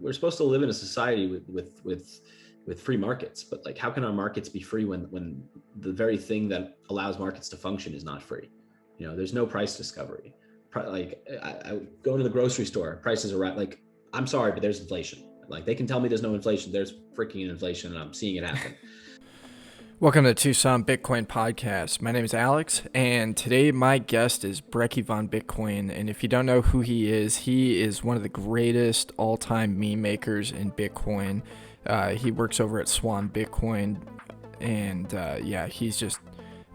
we're supposed to live in a society with free markets, but like, how can our markets be free when the very thing that allows markets to function is not free? There's no price discovery. Like, I go into the grocery store, prices are right. Like, I'm sorry, but there's inflation. Like, they can tell me there's no inflation. There's freaking inflation, and I'm seeing it happen. Welcome to Tucson Bitcoin podcast. My name is Alex, and today my guest is Brekkie Von Bitcoin. And if you don't know who he is one of the greatest all-time meme makers in Bitcoin. He works over at Swan Bitcoin, and he's just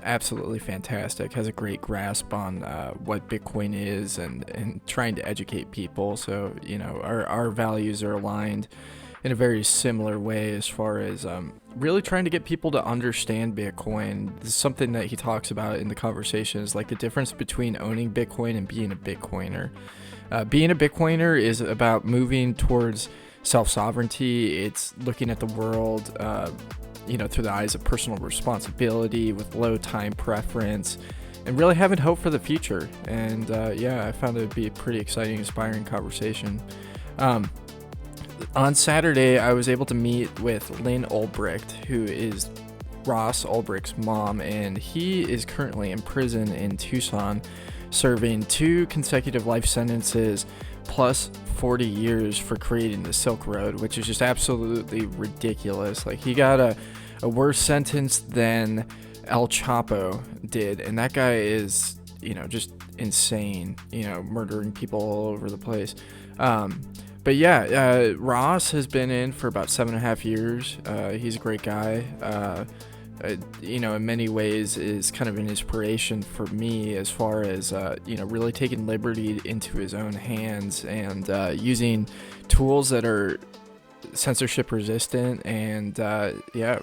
absolutely fantastic. Has a great grasp on what Bitcoin is and trying to educate people. So, our values are aligned in a very similar way as far as really trying to get people to understand Bitcoin. This is something that he talks about in the conversation, is like the difference between owning Bitcoin and being a Bitcoiner. Being a Bitcoiner is about moving towards self-sovereignty. It's looking at the world, through the eyes of personal responsibility with low time preference and really having hope for the future. And I found it to be a pretty exciting, inspiring conversation. On Saturday, I was able to meet with Lynn Ulbricht, who is Ross Ulbricht's mom, and he is currently in prison in Tucson, serving 2 consecutive life sentences plus 40 years for creating the Silk Road, which is just absolutely ridiculous. Like, he got a worse sentence than El Chapo did, and that guy is, just insane, murdering people all over the place. Ross has been in for about 7.5 years. He's a great guy. In many ways is kind of an inspiration for me as far as, really taking liberty into his own hands and using tools that are censorship resistant and,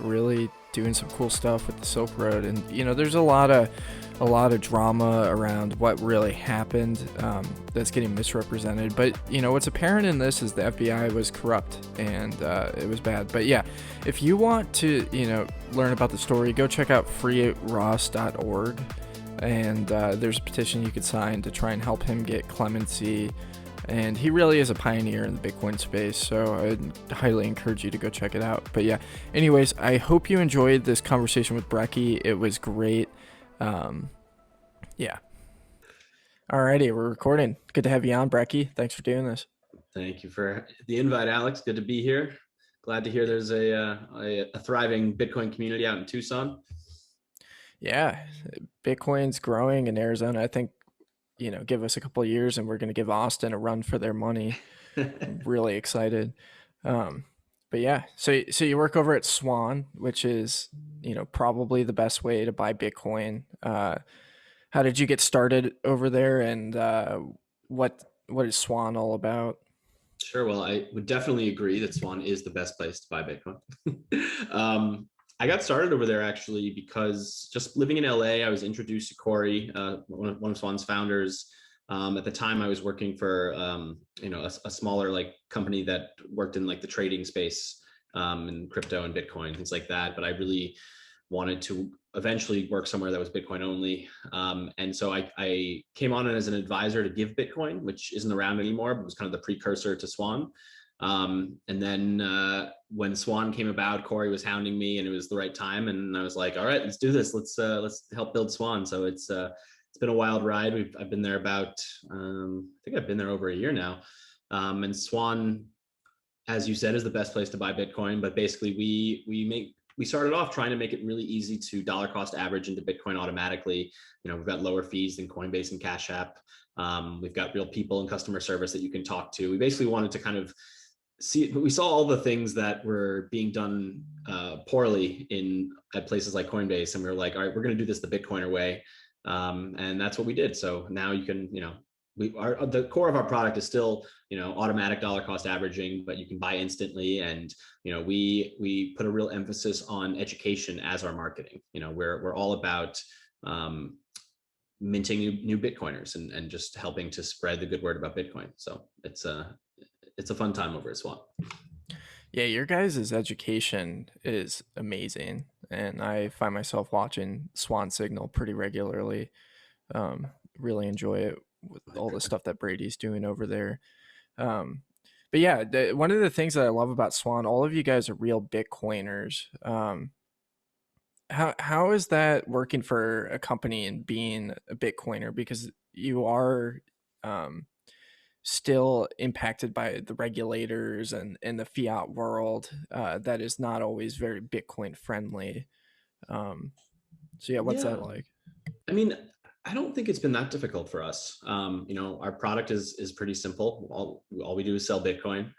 really doing some cool stuff with the Silk Road. And, there's a lot of drama around what really happened that's getting misrepresented. But, what's apparent in this is the FBI was corrupt and it was bad. But yeah, if you want to, learn about the story, go check out freeross.org. And there's a petition you could sign to try and help him get clemency. And he really is a pioneer in the Bitcoin space, so I'd highly encourage you to go check it out. But yeah, anyways, I hope you enjoyed this conversation with Brekkie. It was great. Alrighty, we're recording. Good to have you on, Brekkie. Thanks for doing this. Thank you for the invite, Alex. Good to be here. Glad to hear there's a thriving Bitcoin community out in Tucson. Yeah, Bitcoin's growing in Arizona. I think, give us a couple of years and we're going to give Austin a run for their money. I'm really excited. So you work over at Swan, which is, probably the best way to buy Bitcoin. How did you get started over there, and what is Swan all about? Sure. Well, I would definitely agree that Swan is the best place to buy Bitcoin. I got started over there actually because just living in LA, I was introduced to Corey, one of Swan's founders. At the time, I was working for a smaller like company that worked in like the trading space, in crypto and Bitcoin, things like that. But I really wanted to eventually work somewhere that was Bitcoin only. And so I came on as an advisor to Give Bitcoin, which isn't around anymore, but was kind of the precursor to Swan. And then when Swan came about, Corey was hounding me and it was the right time. And I was like, all right, let's do this. Let's help build Swan. So it's been a wild ride. I've been there about, I think I've been there over a year now. And Swan, as you said, is the best place to buy Bitcoin. But basically we started off trying to make it really easy to dollar cost average into Bitcoin automatically. We've got lower fees than Coinbase and Cash App. We've got real people and customer service that you can talk to. We basically wanted to kind of we saw all the things that were being done poorly at places like Coinbase, and we were like, all right, we're going to do this the Bitcoiner way, and that's what we did. So now you can, the core of our product is still, automatic dollar cost averaging, but you can buy instantly, and we put a real emphasis on education as our marketing. We're all about minting new Bitcoiners and just helping to spread the good word about Bitcoin. So it's a fun time over at Swan. Yeah, your guys' education is amazing, and I find myself watching Swan Signal pretty regularly. Really enjoy it with all the stuff that Brady's doing over there. But yeah, one of the things that I love about Swan, all of you guys are real Bitcoiners. How is that working for a company and being a Bitcoiner? Because you are um, still impacted by the regulators and the fiat world that is not always very Bitcoin friendly. Um, so yeah, what's that Yeah, like? I mean, I don't think it's been that difficult for us. Our product is pretty simple. All we do is sell Bitcoin.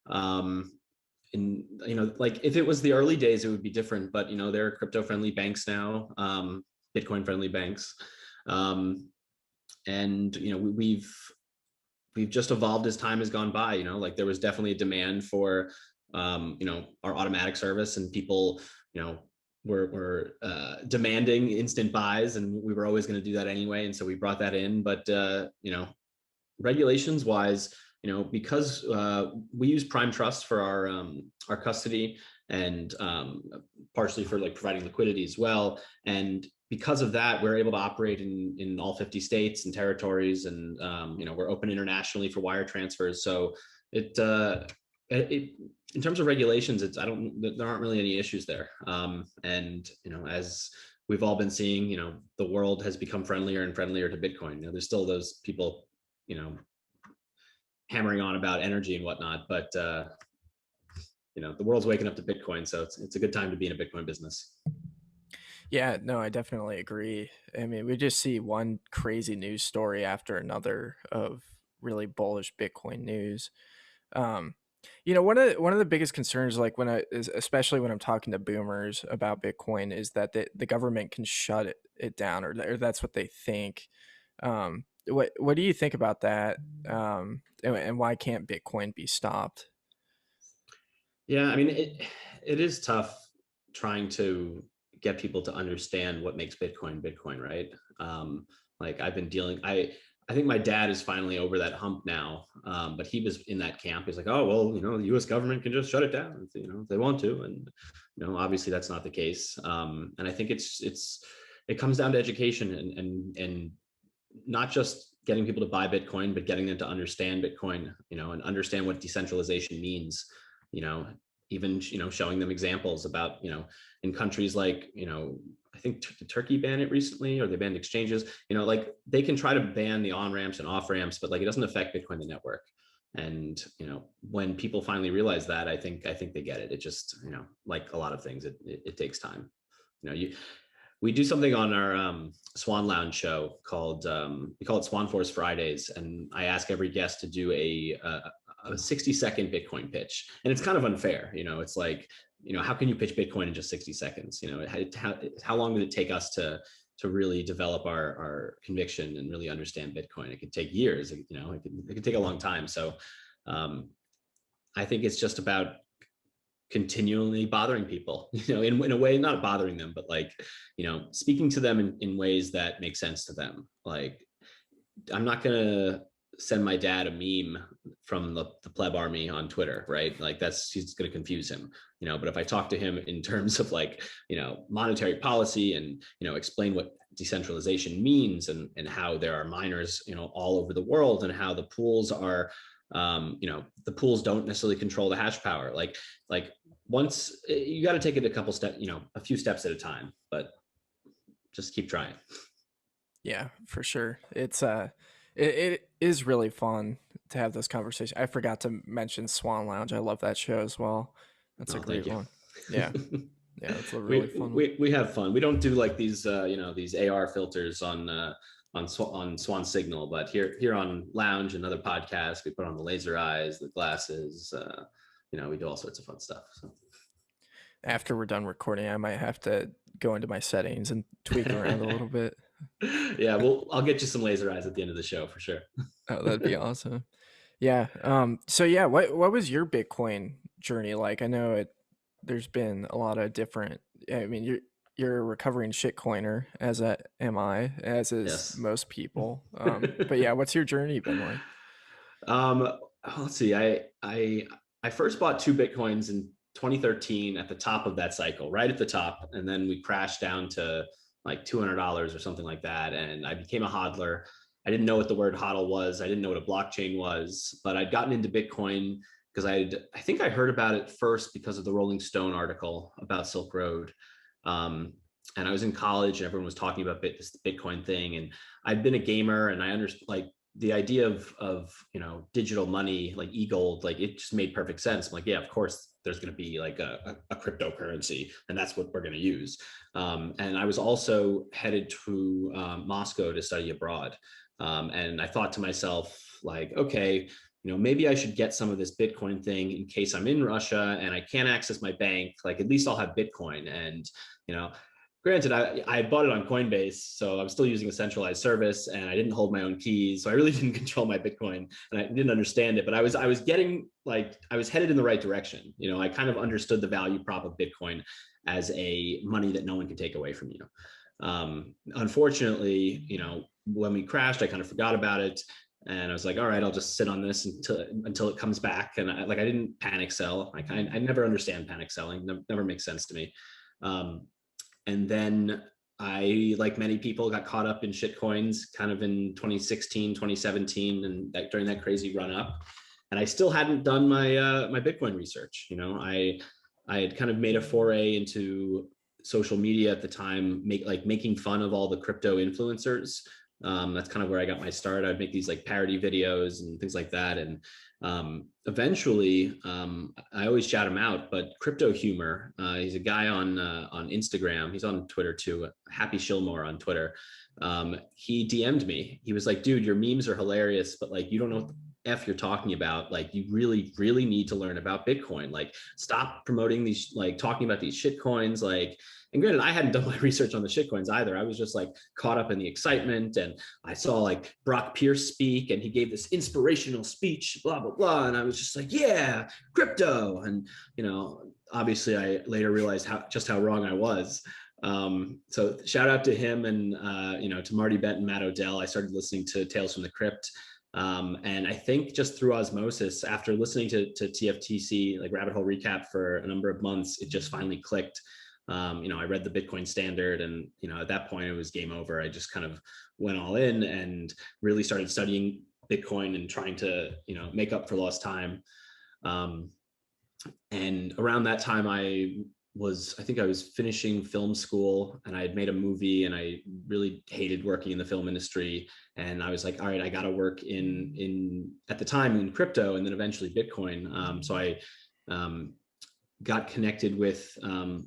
Um, and like if it was the early days, it would be different. But there are crypto friendly banks now, Bitcoin friendly banks, and we've just evolved as time has gone by. Like there was definitely a demand for our automatic service, and people were demanding instant buys, and we were always going to do that anyway, and so we brought that in. But regulations wise, because we use Prime Trust for our custody, and partially for like providing liquidity as well. And because of that, we're able to operate in all 50 states and territories, and we're open internationally for wire transfers. So it in terms of regulations, there aren't really any issues there. And as we've all been seeing, the world has become friendlier and friendlier to Bitcoin. There's still those people, you know, hammering on about energy and whatnot, but the world's waking up to Bitcoin, so it's a good time to be in a Bitcoin business. Yeah, no, I definitely agree. I mean, we just see one crazy news story after another of really bullish Bitcoin news. Um, one of the biggest concerns, like especially when I'm talking to boomers about Bitcoin, is that the government can shut it down, or that's what they think. What do you think about that? And why can't Bitcoin be stopped? Yeah, I mean it is tough trying to get people to understand what makes Bitcoin Bitcoin, right? Like I've been dealing, I think my dad is finally over that hump now, but he was in that camp. He's like, oh well, the U.S. government can just shut it down, if they want to, and obviously that's not the case. And I think it comes down to education and not just getting people to buy Bitcoin, but getting them to understand Bitcoin, and understand what decentralization means, you know, even, showing them examples about, in countries like, I think Turkey banned it recently, or they banned exchanges, like they can try to ban the on ramps and off ramps, but like it doesn't affect Bitcoin, the network. And, when people finally realize that, I think they get it. It just, like a lot of things, it takes time. We do something on our Swan Lounge show called we call it Swan Force Fridays, and I ask every guest to do a 60-second Bitcoin pitch, and it's kind of unfair. It's like, how can you pitch Bitcoin in just 60 seconds? How long did it take us to really develop our conviction and really understand Bitcoin? It could take years. It could take a long time. So um, I think it's just about continually bothering people, in a way, not bothering them, but like, speaking to them in ways that make sense to them. Like, I'm not going to send my dad a meme from the pleb army on Twitter, right? Like he's going to confuse him, but if I talk to him in terms of like, monetary policy, and, explain what decentralization means, and how there are miners, all over the world, and how the pools are, the pools don't necessarily control the hash power. Like once you got to take it a couple steps, a few steps at a time, but just keep trying. Yeah, for sure. It is really fun to have this conversation. I forgot to mention Swan Lounge. I love that show as well. That's a Oh, thank great you. one. Yeah. Yeah, that's a really we, fun one. we have fun. We don't do like these these AR filters on Swan Signal, but here on Lounge and other podcasts, we put on the laser eyes, the glasses. We do all sorts of fun stuff. So. After we're done recording, I might have to go into my settings and tweak around a little bit. Yeah, well, I'll get you some laser eyes at the end of the show for sure. Oh, that'd be awesome. Yeah. So yeah, what was your Bitcoin journey like? I know there's been a lot of different. I mean, you're a recovering shitcoiner, am I, as is Yes. most people. But yeah, what's your journey been like? Um, let's see. I first bought two Bitcoins in 2013 at the top of that cycle, right at the top, and then we crashed down to like $200 or something like that, and I became a hodler. I didn't know what the word hodl was. I didn't know what a blockchain was, but I'd gotten into Bitcoin because I think I heard about it first because of the Rolling Stone article about Silk Road. Um, and I was in college and everyone was talking about this Bitcoin thing. And I'd been a gamer and I understood like the idea of, digital money, like e-gold, like it just made perfect sense. I'm like, yeah, of course there's going to be like a cryptocurrency and that's what we're going to use. And I was also headed to Moscow to study abroad. And I thought to myself, like, okay, maybe I should get some of this Bitcoin thing in case I'm in Russia and I can't access my bank. Like, at least I'll have Bitcoin. And, granted, I bought it on Coinbase, so I'm still using a centralized service and I didn't hold my own keys. So I really didn't control my Bitcoin and I didn't understand it, but I was getting like, I was headed in the right direction. I kind of understood the value prop of Bitcoin as a money that no one can take away from you. Unfortunately, when we crashed, I kind of forgot about it. And I was like, all right, I'll just sit on this until it comes back. And I didn't panic sell. I never understand panic selling. Never makes sense to me. And then I, like many people, got caught up in shit coins kind of in 2016, 2017, and during that crazy run up. And I still hadn't done my Bitcoin research. I had kind of made a foray into social media at the time, making fun of all the crypto influencers. That's kind of where I got my start. I'd make these like parody videos and things like that. And eventually, I always shout him out, but Crypto Humor, he's a guy on Instagram. He's on Twitter too. Happy Shillmore on Twitter. He DM'd me. He was like, dude, your memes are hilarious, but like, you don't know what the F you're talking about. Like, you really, really need to learn about Bitcoin. Like, stop promoting these, like talking about these shit coins. Like, and granted, I hadn't done my research on the shitcoins either. I was just like caught up in the excitement. And I saw like Brock Pierce speak and he gave this inspirational speech, blah, blah, blah. And I was just like, yeah, crypto. And, obviously I later realized how wrong I was. So shout out to him and, to Marty Bent and Matt Odell. I started listening to Tales from the Crypt. And I think just through osmosis, after listening to TFTC, like Rabbit Hole Recap for a number of months, it just finally clicked. I read the Bitcoin Standard and, at that point it was game over. I just kind of went all in and really started studying Bitcoin and trying to, make up for lost time. And around that time I think I was finishing film school and I had made a movie and I really hated working in the film industry. And I was like, all right, I got to work at the time in crypto and then eventually Bitcoin. So I, got connected with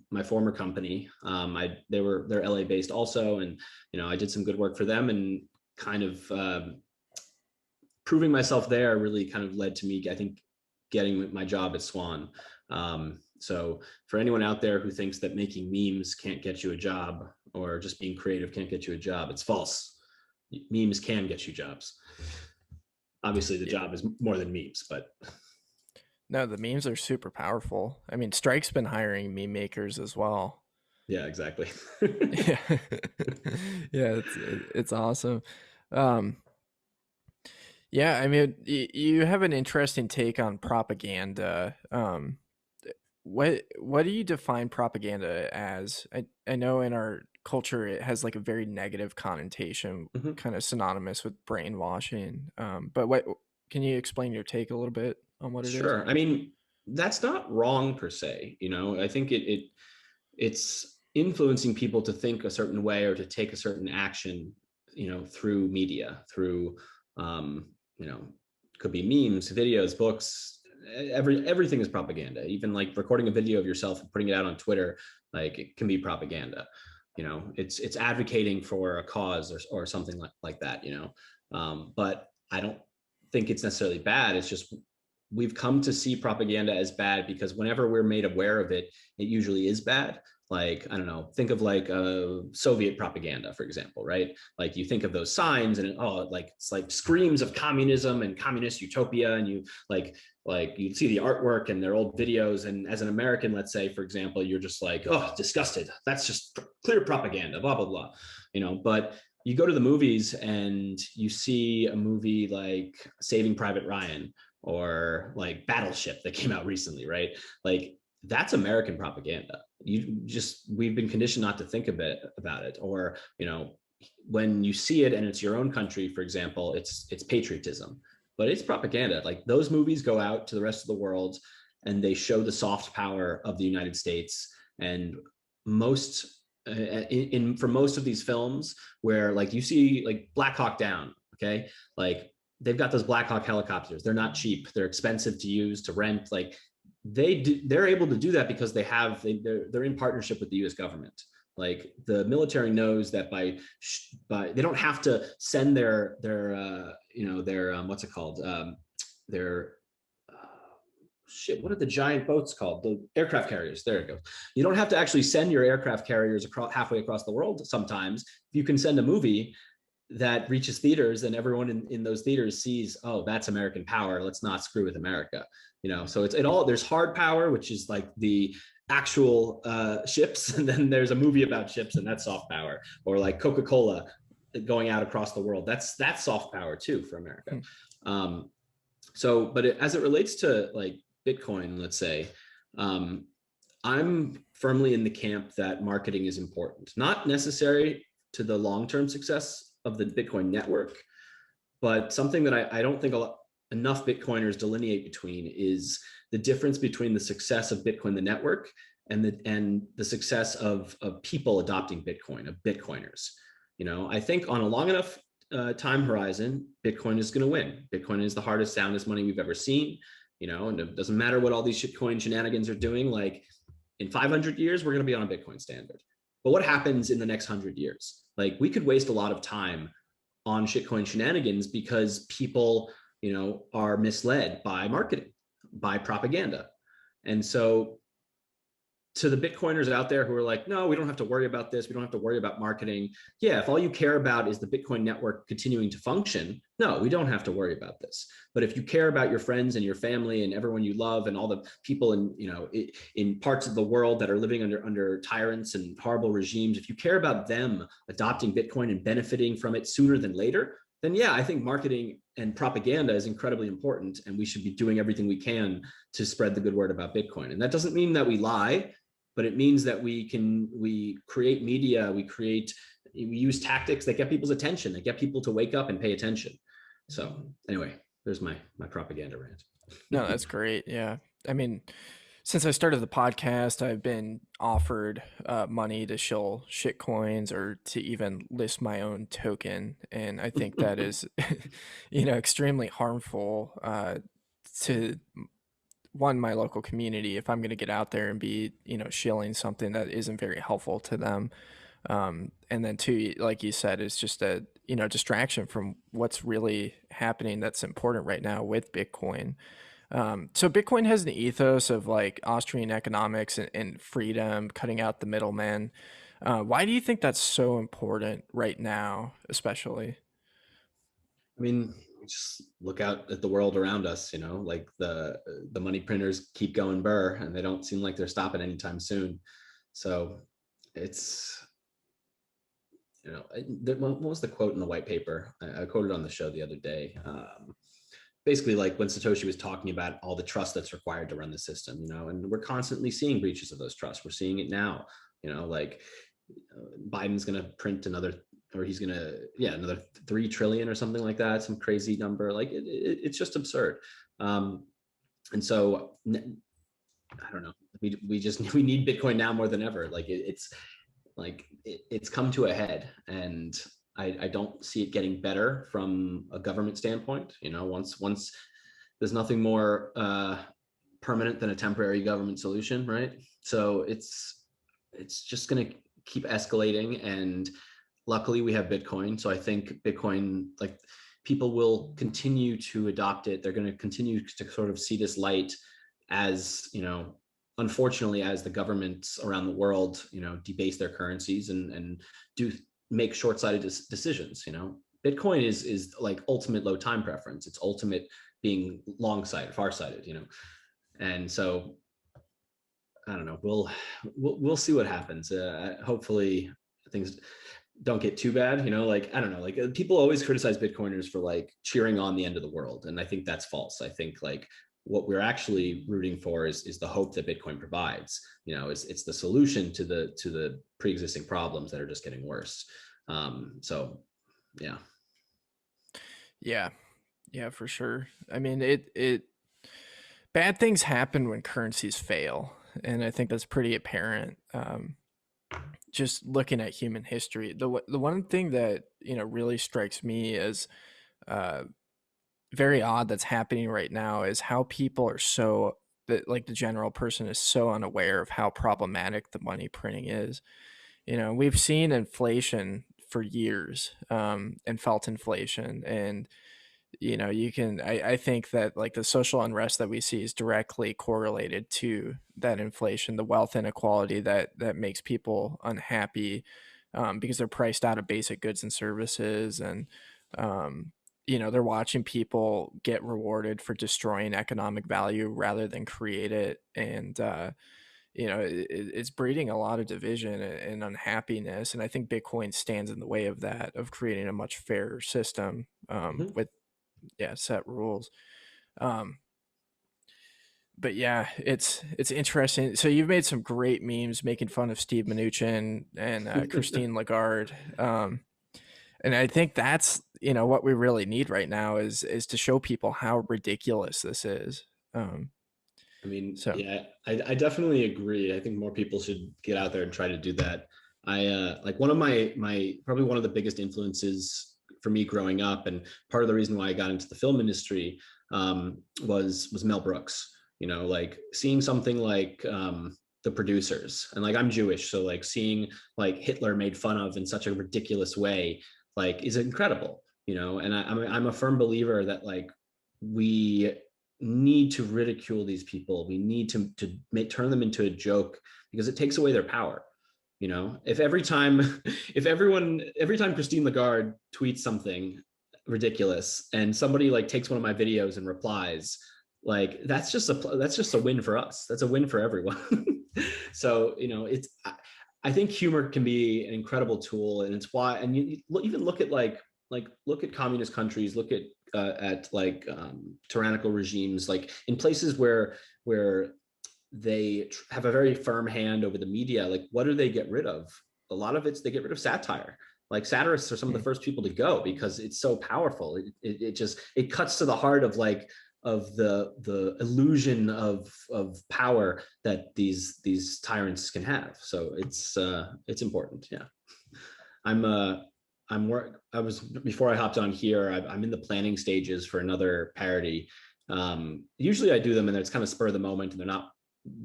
my former company. They're LA based also, and I did some good work for them, and kind of proving myself there really kind of led to me, I think, getting my job at Swan. So for anyone out there who thinks that making memes can't get you a job or just being creative can't get you a job, it's false. Memes can get you jobs. Obviously, the job is more than memes, but. No, the memes are super powerful. I mean, Strike's been hiring meme makers as well. Yeah, exactly. Yeah, yeah, it's awesome. Um, yeah, I mean, you have an interesting take on propaganda. What do you define propaganda as? I know in our culture it has like a very negative connotation, Mm-hmm. kind of synonymous with brainwashing. But what can you explain your take a little bit on what it is? Sure. I mean, that's not wrong per se. I think it's influencing people to think a certain way or to take a certain action, through media, through, you know, could be memes, videos, books. Everything is propaganda. Even like recording a video of yourself and putting it out on Twitter, like it can be propaganda. It's advocating for a cause or something like that. But I don't think it's necessarily bad. It's just we've come to see propaganda as bad because whenever we're made aware of it, it usually is bad. Like, I don't know, think of like Soviet propaganda, for example, right? Like you think of those signs and it's like screams of communism and communist utopia. And you like you see the artwork and their old videos. And as an American, let's say, for example, you're just like, oh, disgusted. That's just clear propaganda, blah, blah, blah. But you go to the movies and you see a movie like Saving Private Ryan or like Battleship that came out recently, right? Like that's American propaganda. We've been conditioned not to think a bit about it. Or, when you see it and it's your own country, for example, it's patriotism. but it's propaganda. Like those movies go out to the rest of the world and they show the soft power of the United States. And most for most of these films where like you see like Black Hawk Down, okay, like they've got those Black Hawk helicopters. They're not cheap. They're expensive to use, to rent. Like they're able to do that because they're in partnership with the U.S. government. Like the military knows that by they don't have to send their what's it called, their what are the giant boats called? The aircraft carriers. There it goes. You don't have to actually send your aircraft carriers halfway across the world. Sometimes you can send a movie that reaches theaters and everyone in those theaters sees, oh, that's American power. Let's not screw with America. So it all, there's hard power, which is like the actual ships. And then there's a movie about ships and that's soft power, or like Coca-Cola going out across the world. That's soft power too for America. But as it relates to like Bitcoin, let's say, I'm firmly in the camp that marketing is important, not necessary to the long-term success of the Bitcoin network, but something that I don't think enough Bitcoiners delineate between is the difference between the success of Bitcoin, the network, and the success of people adopting Bitcoin, of Bitcoiners. I think on a long enough time horizon, Bitcoin is going to win. Bitcoin is the hardest, soundest money we've ever seen, and it doesn't matter what all these shitcoin shenanigans are doing. Like in 500 years, we're going to be on a Bitcoin standard. But what happens in the next 100 years? Like we could waste a lot of time on shitcoin shenanigans because people, are misled by marketing, by propaganda. And so to the Bitcoiners out there who are like, no, we don't have to worry about this. We don't have to worry about marketing. Yeah, if all you care about is the Bitcoin network continuing to function, no, we don't have to worry about this. But if you care about your friends and your family and everyone you love and all the people in parts of the world that are living under tyrants and horrible regimes, if you care about them adopting Bitcoin and benefiting from it sooner than later, then yeah, I think marketing and propaganda is incredibly important, and we should be doing everything we can to spread the good word about Bitcoin. And that doesn't mean that we lie, but it means that we create media, we use tactics that get people's attention, that get people to wake up and pay attention. So anyway, there's my propaganda rant. No, that's great. Yeah. I mean, since I started the podcast, I've been offered money to shill shit coins or to even list my own token. And I think that is, extremely harmful to my local community if I'm going to get out there and be, shilling something that isn't very helpful to them. And then two, like you said, it's just a, distraction from what's really happening that's important right now with Bitcoin. So Bitcoin has an ethos of like Austrian economics and freedom, cutting out the middleman. Why do you think that's so important right now, especially? I mean, just look out at the world around us, like the money printers keep going burr and they don't seem like they're stopping anytime soon. So it's, what was the quote in the white paper? I quoted on the show the other day. Basically, like when Satoshi was talking about all the trust that's required to run the system, and we're constantly seeing breaches of those trusts. We're seeing it now, like Biden's going to print another 3 trillion or something like that, some crazy number. Like it's just absurd. And so I don't know, we need Bitcoin now more than ever. Like it's come to a head, and I don't see it getting better from a government standpoint. Once there's nothing more permanent than a temporary government solution, right? So it's just going to keep escalating, and luckily we have Bitcoin. So I think Bitcoin, like, people will continue to adopt it. They're going to continue to sort of see this light as, unfortunately, as the governments around the world, debase their currencies and do make short-sighted decisions. Bitcoin is like ultimate low time preference. It's ultimate being long-sighted, far-sighted, and so I don't know. We'll see what happens. Hopefully things don't get too bad. Like I don't know. Like people always criticize Bitcoiners for like cheering on the end of the world, and I think that's false. I think like what we're actually rooting for is the hope that Bitcoin provides. It's the solution to the pre-existing problems that are just getting worse. So yeah. Yeah. Yeah, for sure. I mean, it bad things happen when currencies fail, and I think that's pretty apparent. Just looking at human history, the one thing that really strikes me as uh, very odd that's happening right now is how people are so that like the general person is so unaware of how problematic the money printing is. We've seen inflation for years, and felt inflation, and I think that like the social unrest that we see is directly correlated to that inflation, the wealth inequality that makes people unhappy, because they're priced out of basic goods and services, and um, they're watching people get rewarded for destroying economic value rather than create it. And it's breeding a lot of division and unhappiness, and I think Bitcoin stands in the way of that, of creating a much fairer system, Mhm. with set rules. Um, but yeah, it's interesting. So you've made some great memes making fun of Steve Mnuchin and Christine Lagarde, and I think that's what we really need right now is to show people how ridiculous this is. Um, I mean, so yeah, I definitely agree. I think more people should get out there and try to do that. I like one of my probably one of the biggest influences for me growing up, and part of the reason why I got into the film industry, was Mel Brooks. Like seeing something like The Producers, and like I'm Jewish, so like seeing like Hitler made fun of in such a ridiculous way, like is incredible. And I'm a firm believer that like we need to ridicule these people. We need to turn them into a joke because it takes away their power. If every time, if every time Christine Lagarde tweets something ridiculous and somebody like takes one of my videos and replies, like that's just a win for us. That's a win for everyone. So I think humor can be an incredible tool, and it's why. And you even look at look at communist countries, look at like tyrannical regimes, like in places where they have a very firm hand over the media. Like, what do they get rid of? A lot of it's they get rid of satire. Like satirists are some of the mm, first people to go because it's so powerful. It just it cuts to the heart of like of the illusion of power that these tyrants can have. So it's important. Yeah. I'm I was before I hopped on here. I'm in the planning stages for another parody. Usually I do them and it's kind of spur of the moment and they're not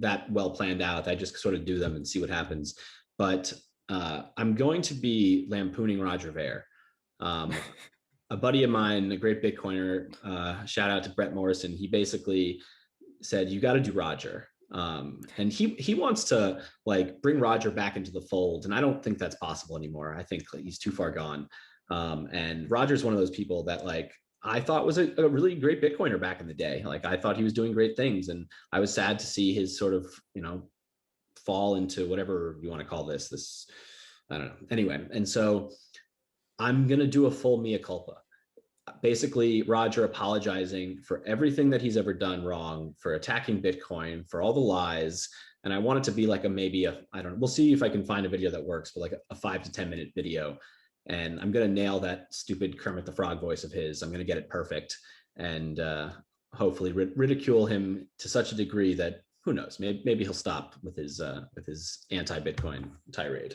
that well planned out. I just sort of do them and see what happens. But I'm going to be lampooning Roger Ver. Um, a buddy of mine, a great Bitcoiner, shout out to Brett Morrison. He basically said, "You got to do Roger." And he wants to like bring Roger back into the fold, and I don't think that's possible anymore. I think he's too far gone. And Roger's one of those people that like I thought was a really great Bitcoiner back in the day. Like I thought he was doing great things, and I was sad to see his sort of fall into whatever you want to call this. I don't know. Anyway, and so I'm gonna do a full mea culpa, basically Roger apologizing for everything that he's ever done wrong, for attacking Bitcoin, for all the lies. And I want it to be like I don't know, we'll see if I can find a video that works, but like a 5 to 10 minute video. And I'm going to nail that stupid Kermit the Frog voice of his. I'm going to get it perfect and hopefully ridicule him to such a degree that who knows, maybe he'll stop with his anti-Bitcoin tirade.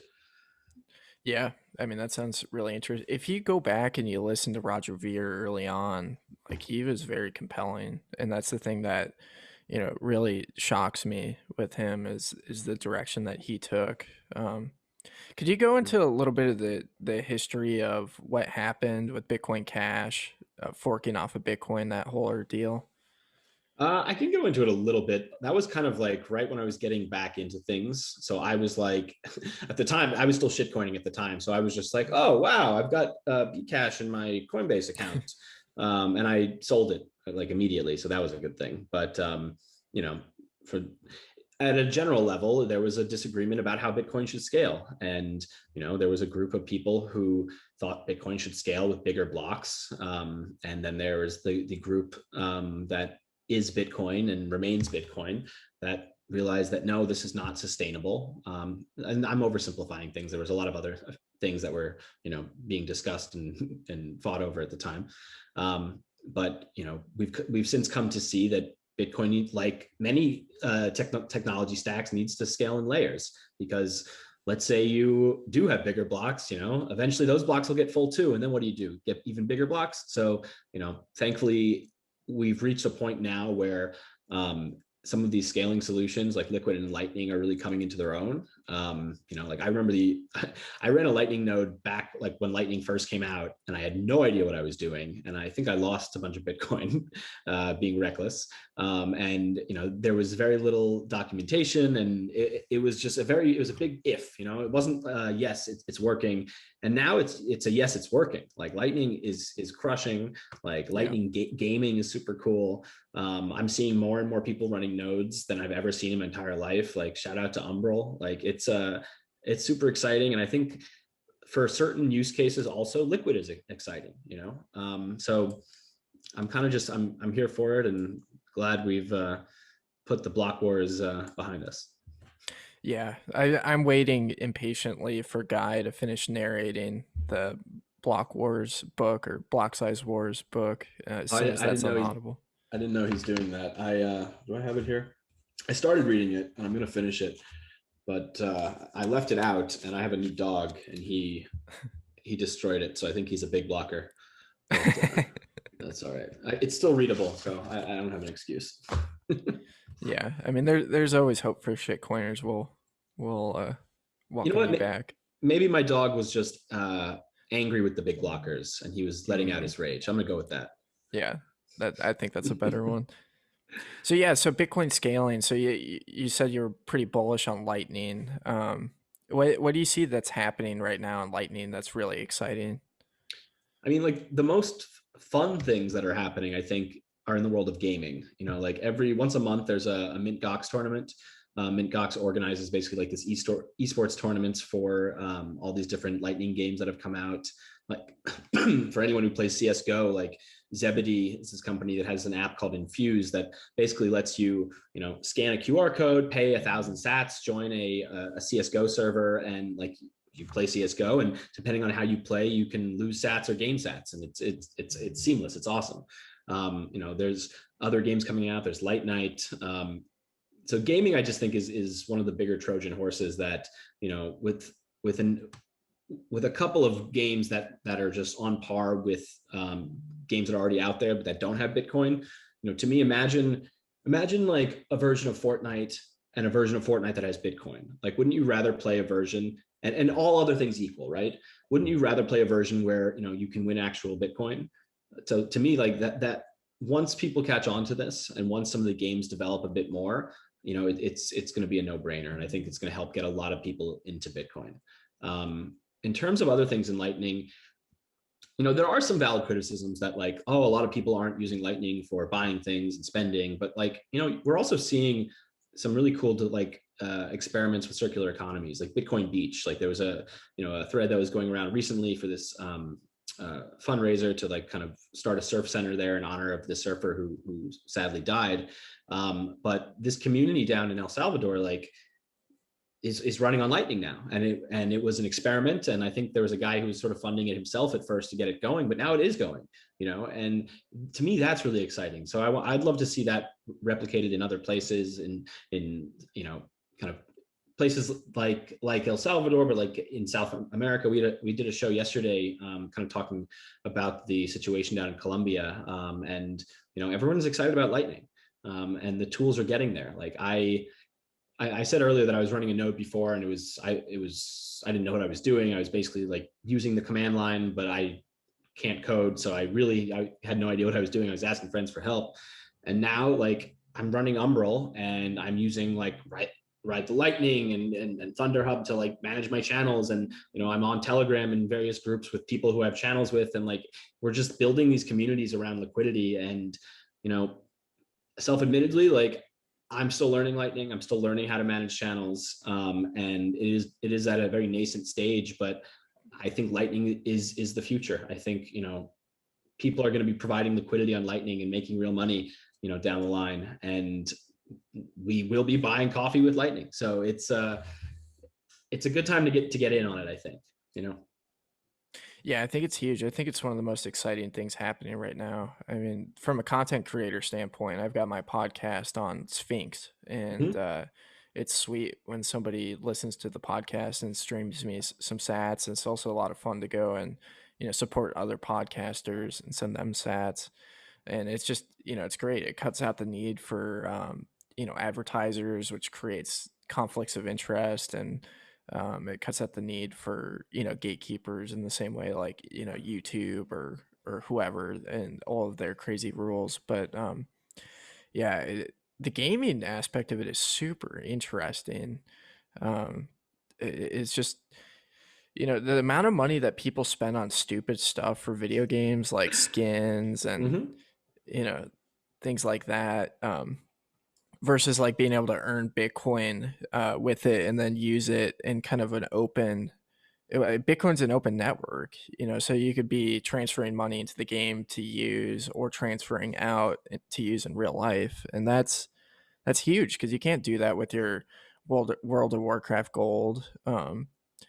yeah, I mean that sounds really interesting. If you go back and you listen to Roger Ver early on, like he was very compelling, and that's the thing that really shocks me with him is the direction that he took. Could you go into a little bit of the history of what happened with Bitcoin Cash, forking off of Bitcoin, that whole ordeal? I can go into it a little bit. That was kind of like right when I was getting back into things. So I was like, at the time, I was still shitcoining at the time. So I was just like, oh, wow, I've got Bcash in my Coinbase account. And I sold it like immediately. So that was a good thing. But, you know, for at a general level, there was a disagreement about how Bitcoin should scale. And, there was a group of people who thought Bitcoin should scale with bigger blocks. And then there was the group that is Bitcoin and remains Bitcoin that realized that no, this is not sustainable. And I'm oversimplifying things. There was a lot of other things that were, being discussed and fought over at the time. but we've since come to see that Bitcoin, like many technology stacks, needs to scale in layers, because let's say you do have bigger blocks, eventually those blocks will get full too. And then what do? Get even bigger blocks. So, thankfully we've reached a point now where some of these scaling solutions like Liquid and Lightning are really coming into their own. Like I remember I ran a Lightning node back like when Lightning first came out, and I had no idea what I was doing. And I think I lost a bunch of Bitcoin being reckless. And there was very little documentation, and it was just it was a big if. It wasn't yes, it's working. And now it's a yes, it's working. Like Lightning is crushing. Like Lightning gaming is super cool. I'm seeing more and more people running nodes than I've ever seen in my entire life. Like shout out to Umbrel. Like it's super exciting. And I think for certain use cases also Liquid is exciting, so I'm kind of just I'm here for it, and glad we've put the block wars behind us. Yeah, I'm waiting impatiently for Guy to finish narrating the Block Wars book or Block Size Wars book as soon as that's on Audible. I didn't know he's doing that. Do I have it here? I started reading it and I'm going to finish it, but I left it out, and I have a new dog, and he destroyed it. So I think he's a big blocker. But, that's all right. It's still readable, so I don't have an excuse. Yeah, I mean, there's always hope for shitcoiners. We'll welcome you back. Maybe my dog was just angry with the big blockers, and he was letting out his rage. I'm gonna go with that. Yeah, I think that's a better one. So Bitcoin scaling. So you said you were pretty bullish on Lightning. What do you see that's happening right now in Lightning that's really exciting? I mean, like the most fun things that are happening, I think, are in the world of gaming. Like every once a month, there's a Mint Gox tournament. Mint Gox organizes basically like this esports tournaments for all these different Lightning games that have come out. Like for anyone who plays CS:GO, like Zebedee is this company that has an app called Infuse that basically lets you, scan a QR code, pay 1,000 sats, join a CS:GO server, and like you play CS:GO, and depending on how you play, you can lose sats or gain sats, and it's seamless. It's awesome. There's other games coming out. There's Light Night. So gaming, I just think is one of the bigger Trojan horses that, with a couple of games that are just on par with games that are already out there but that don't have Bitcoin. To me, imagine like a version of Fortnite and a version of Fortnite that has Bitcoin. Like, wouldn't you rather play a version, and all other things equal, right? Wouldn't you rather play a version where you can win actual Bitcoin? So to me, like that once people catch on to this, and once some of the games develop a bit more, it's going to be a no-brainer, and I think it's going to help get a lot of people into Bitcoin. In terms of other things in Lightning, there are some valid criticisms that like, a lot of people aren't using Lightning for buying things and spending, but like, we're also seeing some really cool experiments with circular economies, like Bitcoin Beach. Like there was a thread that was going around recently for this fundraiser to like kind of start a surf center there in honor of the surfer who sadly died. But this community down in El Salvador, like, is running on Lightning now, and it was an experiment, and I think there was a guy who was sort of funding it himself at first to get it going, but now it is going, and to me that's really exciting. So I'd love to see that replicated in other places, in kind of places like El Salvador, but like in South America. We did a show yesterday, kind of talking about the situation down in Colombia, and everyone's excited about Lightning, and the tools are getting there. Like I said earlier that I was running a node before, and I didn't know what I was doing. I was basically like using the command line, but I can't code, so I had no idea what I was doing. I was asking friends for help, and now like I'm running Umbrel, and I'm using like Ride the Lightning and Thunderhub to like manage my channels, and I'm on Telegram in various groups with people who I have channels with, and like we're just building these communities around liquidity. And self-admittedly, like I'm still learning Lightning. I'm still learning how to manage channels, and it is at a very nascent stage. But I think Lightning is the future. I think people are going to be providing liquidity on Lightning and making real money, down the line, and we will be buying coffee with Lightning. So it's a good time to get in on it, I think. Yeah, I think it's huge. I think it's one of the most exciting things happening right now. I mean, from a content creator standpoint, I've got my podcast on Sphinx, and Mhm. it's sweet when somebody listens to the podcast and streams me some sats. And it's also a lot of fun to go and support other podcasters and send them sats. And it's just it's great. It cuts out the need for advertisers, which creates conflicts of interest, and it cuts out the need for gatekeepers in the same way like YouTube or whoever and all of their crazy rules. But yeah, the gaming aspect of it is super interesting. um, it's just the amount of money that people spend on stupid stuff for video games like skins and Mhm. you know things like that, versus like being able to earn Bitcoin with it and then use it in kind of an open. Bitcoin's an open network, so you could be transferring money into the game to use or transferring out to use in real life, and that's huge because you can't do that with your World of Warcraft gold,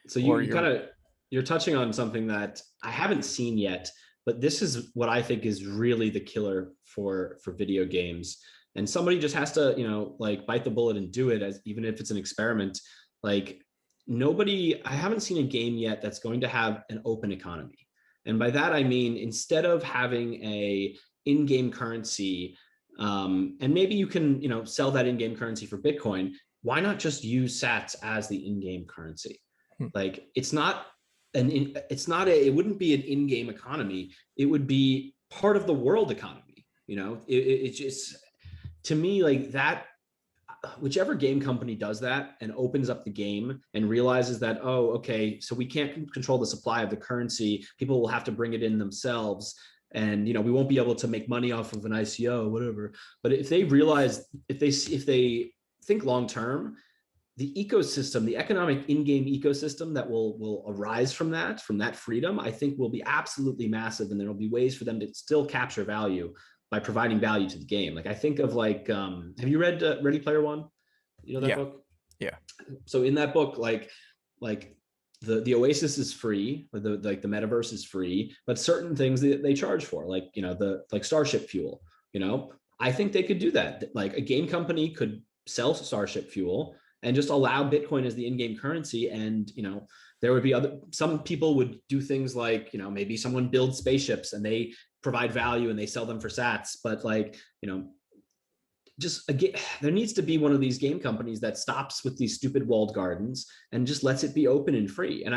So or you your. kind of you're touching on something that I haven't seen yet, but this is what I think is really the killer for video games. And somebody just has to, like bite the bullet and do it, as even if it's an experiment. Like I haven't seen a game yet that's going to have an open economy. And by that I mean instead of having a in-game currency, and maybe you can, sell that in-game currency for Bitcoin. Why not just use Sats as the in-game currency? Hmm. Like it's not a it wouldn't be an in-game economy. It would be part of the world economy. It's just, to me, like that, whichever game company does that and opens up the game and realizes that, oh, okay, so we can't control the supply of the currency, people will have to bring it in themselves, and we won't be able to make money off of an ICO, whatever. But if they realize, if they think long term, the ecosystem, the economic in-game ecosystem that will arise from that freedom, I think will be absolutely massive, and there will be ways for them to still capture value by providing value to the game. Like I think of like, have you read Ready Player One? You know that Yeah, book? yeah. So in that book, like the Oasis is free, the metaverse is free, but certain things that they charge for, like the like Starship fuel. I think they could do that. Like a game company could sell Starship fuel and just allow Bitcoin as the in-game currency, and there would be some people would do things like maybe someone builds spaceships and they provide value and they sell them for Sats, but like just again, there needs to be one of these game companies that stops with these stupid walled gardens and just lets it be open and free. And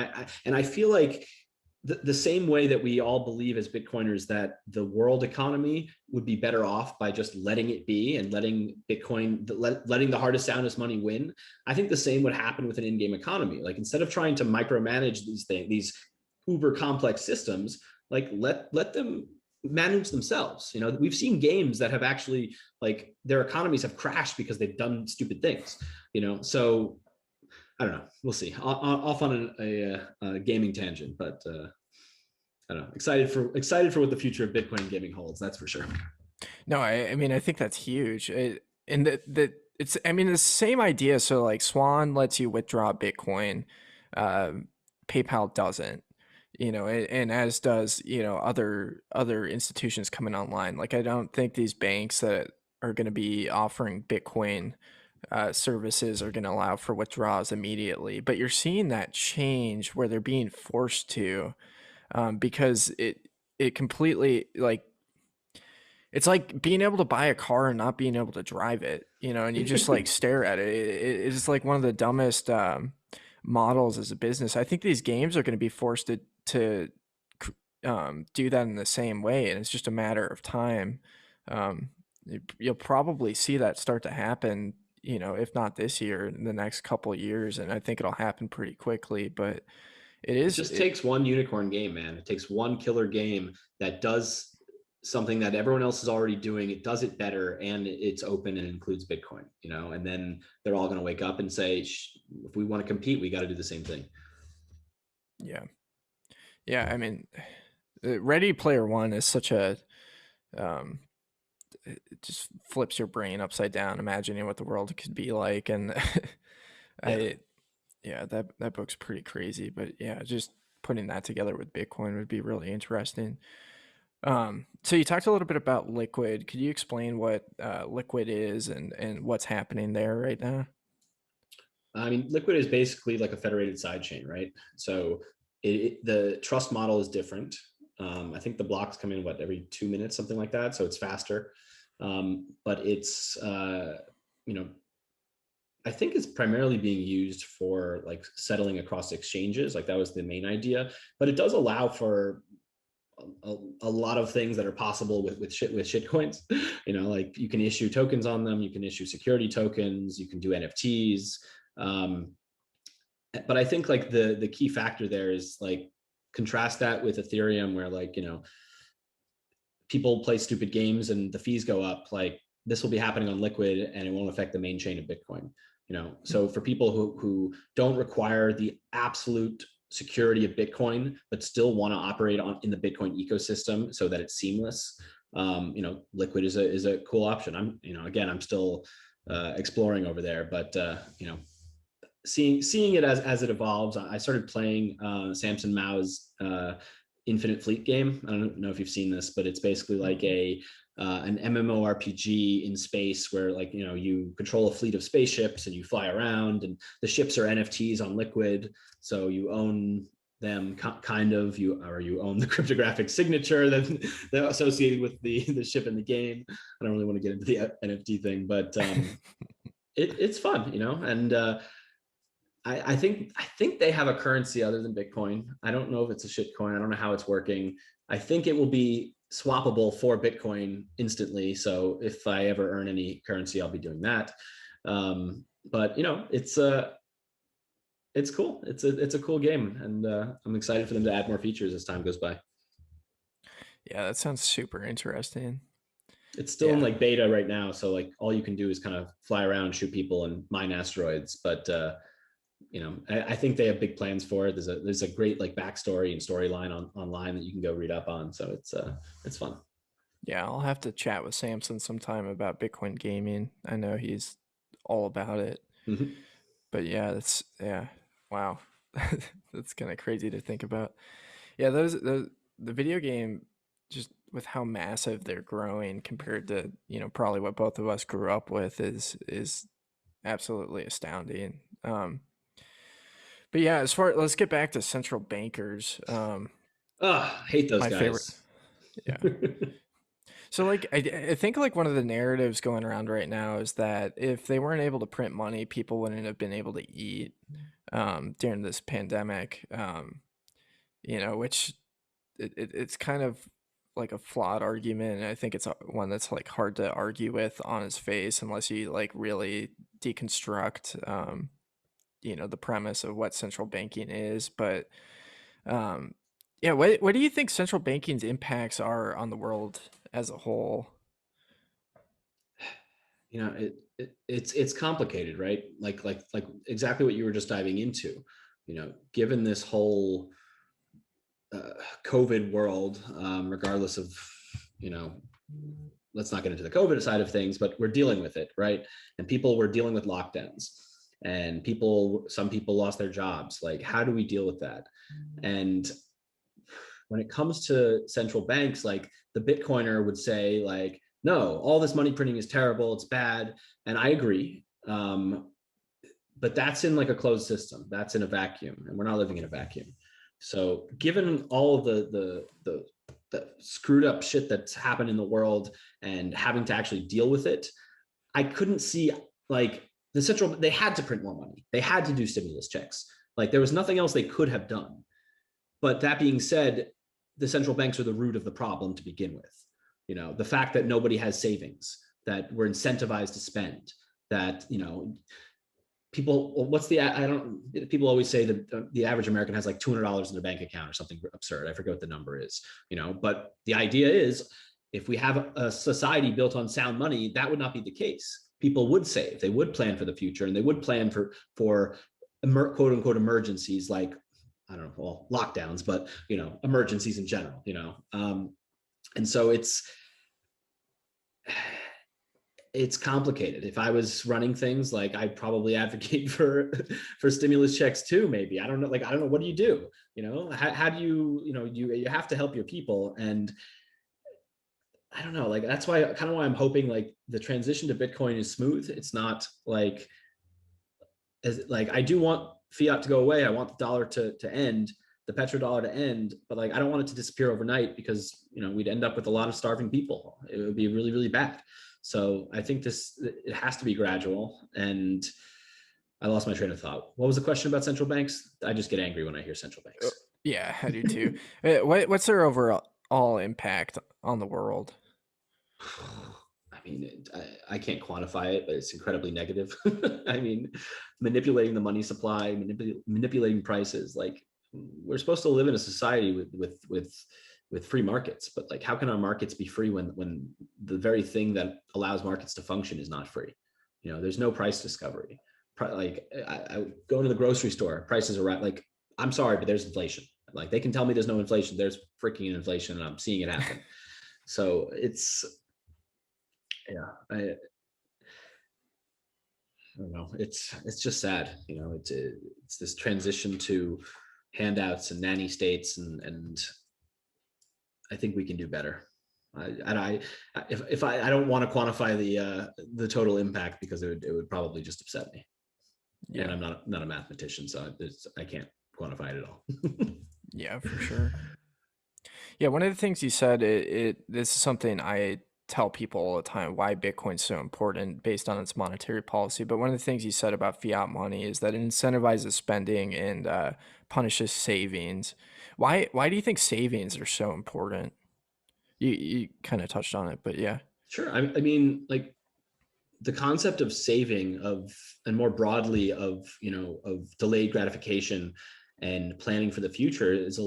I feel like the same way that we all believe as Bitcoiners that the world economy would be better off by just letting it be and letting Bitcoin, letting the hardest, soundest money win. I think the same would happen with an in-game economy. Like instead of trying to micromanage these uber complex systems, like let them manage themselves. We've seen games that have actually, like, their economies have crashed because they've done stupid things. So I don't know. We'll see. Off on a gaming tangent, but I don't know. Excited for what the future of Bitcoin and gaming holds. That's for sure. No, I mean, I think that's huge. And it's, I mean, the same idea. So like Swan lets you withdraw Bitcoin, um, PayPal doesn't, and as does, other institutions coming online. Like, I don't think these banks that are going to be offering Bitcoin services are going to allow for withdrawals immediately. But you're seeing that change where they're being forced to, because it completely like it's like being able to buy a car and not being able to drive it, and you just like stare at it. It's like one of the dumbest models as a business. I think these games are going to be forced to do that in the same way, and it's just a matter of time. Um, you'll probably see that start to happen, if not this year, in the next couple of years, and I think it'll happen pretty quickly. But it It is, just takes one unicorn game, man. It takes one killer game that does something that everyone else is already doing. It does it better, and it's open and includes Bitcoin. And then they're all going to wake up and say, if we want to compete, we got to do the same thing. yeah, yeah. I mean, Ready Player One is such a um, it just flips your brain upside down, imagining what the world could be like. And Yeah. I, yeah, that book's pretty crazy. But yeah, just putting that together with Bitcoin would be really interesting. So you talked a little bit about Liquid. Could you explain what Liquid is and what's happening there right now? I mean, Liquid is basically like a federated sidechain, right? So the trust model is different. I think the blocks come in every 2 minutes, something like that. So it's faster, but it's you know I think it's primarily being used for like settling across exchanges. Like that was the main idea, but it does allow for a lot of things that are possible with shit coins. Like you can issue tokens on them, you can issue security tokens, you can do NFTs. Um, but I think like the key factor there is like contrast that with Ethereum, where like people play stupid games and the fees go up. Like this will be happening on Liquid, and it won't affect the main chain of Bitcoin. So for people who don't require the absolute security of Bitcoin, but still want to operate in the Bitcoin ecosystem so that it's seamless, Liquid is a cool option. I'm still exploring over there, but seeing it as it evolves. I started playing Samson Mao's Infinite Fleet game. I don't know if you've seen this, but it's basically like an MMORPG in space where like you control a fleet of spaceships and you fly around, and the ships are NFTs on Liquid, so you own them kind of you own the cryptographic signature that associated with the ship in the game. I don't really want to get into the NFT thing, but it's fun, and I think they have a currency other than Bitcoin. I don't know if it's a shit coin. I don't know how it's working. I think it will be swappable for Bitcoin instantly. So if I ever earn any currency, I'll be doing that. But it's cool. It's a cool game, and I'm excited for them to add more features as time goes by. Yeah, that sounds super interesting. It's still in Yeah. like beta right now, so like all you can do is kind of fly around, shoot people, and mine asteroids. But I think they have big plans for it. There's a great like backstory and storyline online that you can go read up on. So it's fun. Yeah, I'll have to chat with Samson sometime about Bitcoin gaming. I know he's all about it. Mm-hmm. But yeah, yeah. Wow. That's kind of crazy to think about. Yeah, those the video game, just with how massive they're growing compared to, probably what both of us grew up with, is absolutely astounding. But yeah, let's get back to central bankers. Hate those My favorite. guys. Yeah. So like I think like one of the narratives going around right now is that if they weren't able to print money, people wouldn't have been able to eat during this pandemic. Which it's kind of like a flawed argument, and I think it's one that's like hard to argue with on its face unless you like really deconstruct the premise of what central banking is. But um, yeah, what do you think central banking's impacts are on the world as a whole? It's complicated, right? Like exactly what you were just diving into. Given this whole COVID world, regardless of you know let's not get into the COVID side of things, but we're dealing with it, right? And people were dealing with lockdowns, and some people lost their jobs. Like, how do we deal with that? And when it comes to central banks, like the Bitcoiner would say, like, no, all this money printing is terrible, it's bad, and I agree. But that's in like a closed system. That's in a vacuum, and we're not living in a vacuum. So, given all of the screwed up shit that's happened in the world and having to actually deal with it, I couldn't see like they had to print more money. They had to do stimulus checks. Like there was nothing else they could have done. But that being said, the central banks are the root of the problem to begin with. The fact that nobody has savings, that we're incentivized to spend, that people, what's the I don't people always say that the average American has like $200 in their bank account or something absurd. I forget what the number is. But the idea is, if we have a society built on sound money, that would not be the case. People would save, they would plan for the future, and they would plan for quote unquote emergencies, like, I don't know, well, lockdowns, but emergencies in general. And so it's complicated. If I was running things, like I'd probably advocate for for stimulus checks too. Maybe I don't know. Like I don't know. What do you do? How do you have to help your people, and I don't know. Like that's why kind of why I'm hoping like the transition to Bitcoin is smooth. It's not like I do want fiat to go away. I want the dollar to end, the petrodollar to end, but like I don't want it to disappear overnight because we'd end up with a lot of starving people. It would be really, really bad. So I think it has to be gradual. And I lost my train of thought. What was the question about central banks? I just get angry when I hear central Uh, banks. Yeah, I do too. What's their overall impact on the world? I mean, I can't quantify it, but it's incredibly negative. I mean, manipulating the money supply, manipulating prices. Like we're supposed to live in a society with free markets, but like, how can our markets be free when the very thing that allows markets to function is not free? There's no price discovery. Like I go into the grocery store, prices are right. Like I'm sorry, but there's inflation. Like they can tell me there's no inflation. There's freaking inflation, and I'm seeing it happen. So it's yeah, I don't know. It's just sad. It's this transition to handouts and nanny states, and I think we can do better. I if I don't want to quantify the total impact because it would probably just upset me. And Yeah, I'm not a mathematician, so I can't quantify it at all. yeah, for sure. Yeah, one of the things you said, this is something I tell people all the time why Bitcoin's so important based on its monetary policy. But one of the things you said about fiat money is that it incentivizes spending and punishes savings. Why do you think savings are so important? You kind of touched on it, but yeah. Sure. I mean, like the concept of saving and more broadly of delayed gratification and planning for the future is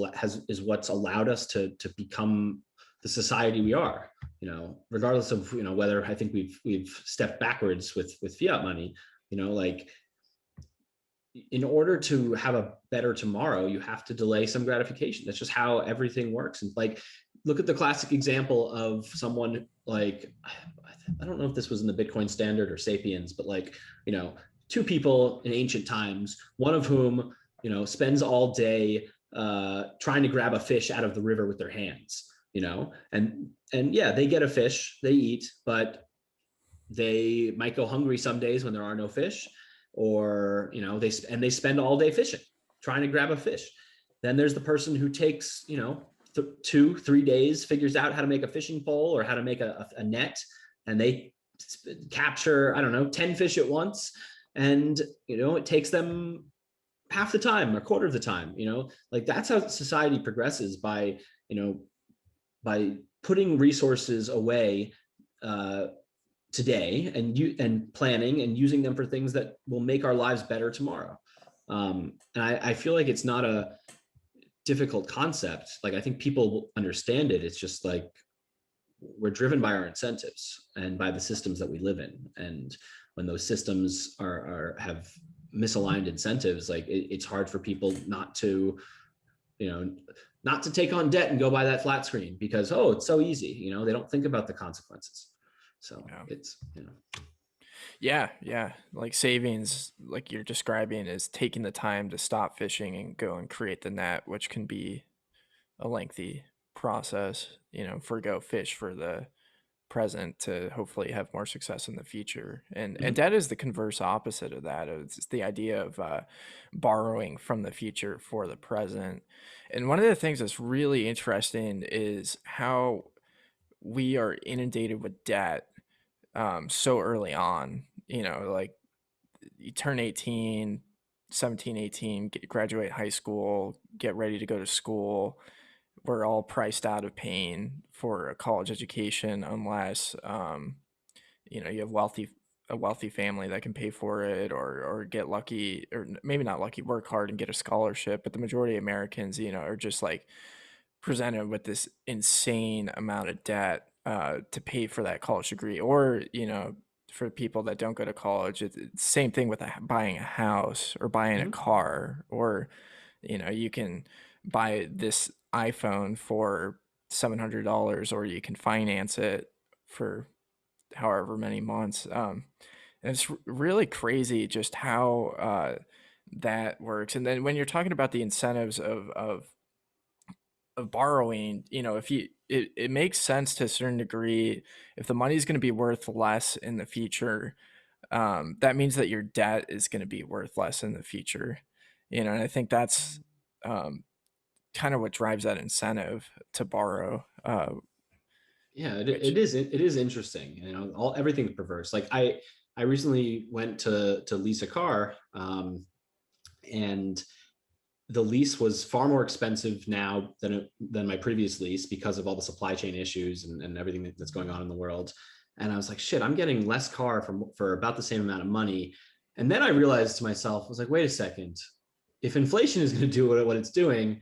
what's allowed us to become the society we are. Regardless of whether I think we've stepped backwards with fiat money. Like in order to have a better tomorrow, you have to delay some gratification. That's just how everything works. And like, look at the classic example of someone like, I don't know if this was in the Bitcoin Standard or Sapiens, but like, two people in ancient times, one of whom, spends all day trying to grab a fish out of the river with their hands, and yeah, they get a fish, they eat, but they might go hungry some days when there are no fish, or they spend all day fishing trying to grab a fish. Then there's the person who takes 2-3 days, figures out how to make a fishing pole or how to make a net, and they capture, I don't know, 10 fish at once, and it takes them half the time or quarter of the time. Like that's how society progresses, by putting resources away today, and planning and using them for things that will make our lives better tomorrow. And I feel like it's not a difficult concept. Like I think people understand it. It's just like we're driven by our incentives and by the systems that we live in. And when those systems have misaligned incentives, like it's hard for people not to take on debt and go buy that flat screen because it's so easy. They don't think about the consequences. So Yeah. it's Yeah. Like savings, like you're describing, is taking the time to stop fishing and go and create the net, which can be a lengthy process, forgo fish for the present to hopefully have more success in the future. And Mhm. debt is the converse opposite of that. It's the idea of borrowing from the future for the present. And one of the things that's really interesting is how we are inundated with debt so early on. Like you turn 18, 17, 18, graduate high school, get ready to go to school. We're all priced out of paying for a college education unless you have a wealthy family that can pay for it, or get lucky, or maybe not lucky, work hard and get a scholarship. But the majority of Americans, are just like presented with this insane amount of debt to pay for that college degree, or for people that don't go to college, it's the same thing with buying a house or buying a Mhm. car, or you can buy this iPhone for $700, or you can finance it for however many months. And it's really crazy just how that works. And then when you're talking about the incentives of borrowing, if it makes sense to a certain degree. If the money is going to be worth less in the future, that means that your debt is going to be worth less in the future. And I think that's um, kind of what drives that incentive to borrow. Yeah, Which it is interesting. All everything's perverse. Like I recently went to lease a car, and the lease was far more expensive now than my previous lease because of all the supply chain issues and everything that's going on in the world. And I was like, shit, I'm getting less car for about the same amount of money. And then I realized to myself, I was like, wait a second, if inflation is going to do what it's doing,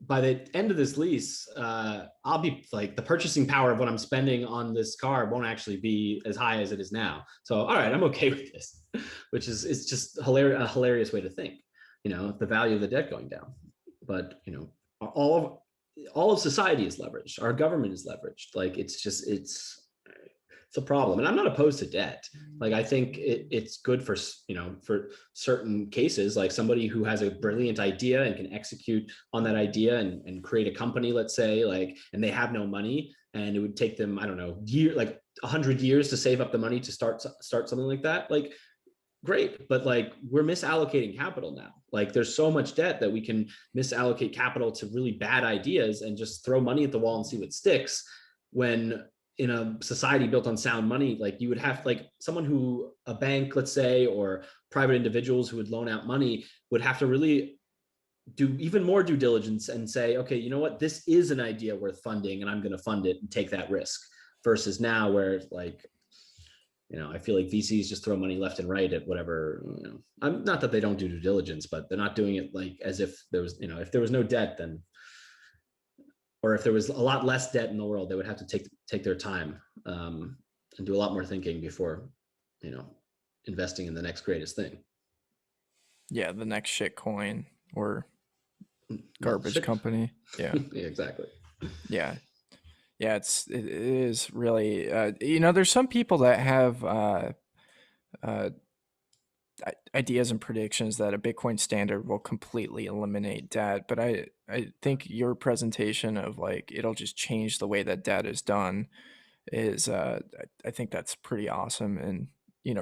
by the end of this lease, I'll be like, the purchasing power of what I'm spending on this car won't actually be as high as it is now. So, all right, I'm okay with this, which is it's just a hilarious way to think. The value of the debt going down, but all of society is leveraged. Our government is leveraged. Like it's a problem, and I'm not opposed to debt. Like I think it's good for certain cases, like somebody who has a brilliant idea and can execute on that idea and create a company, let's say, like, and they have no money, and it would take them, I don't know, 100 years to save up the money to start something like that. Like, great, but like we're misallocating capital now. Like there's so much debt that we can misallocate capital to really bad ideas and just throw money at the wall and see what sticks. When in a society built on sound money, like you would have, like, someone who, a bank, let's say, or private individuals who would loan out money would have to really do even more due diligence and say, okay, you know what, this is an idea worth funding and I'm going to fund it and take that risk, versus now where, like, I feel like VCs just throw money left and right at whatever. I'm not that they don't do due diligence, but they're not doing it like as if there was, if there was no debt, then, or if there was a lot less debt in the world, they would have to take their time, and do a lot more thinking before, you know, investing in the next greatest thing. Yeah, the next shit coin or Well, garbage shit. company. Yeah. Yeah, exactly. Yeah. Yeah, it is really there's some people that have uh, ideas and predictions that a Bitcoin standard will completely eliminate debt, but I think your presentation of like it'll just change the way that debt is done is I think that's pretty awesome and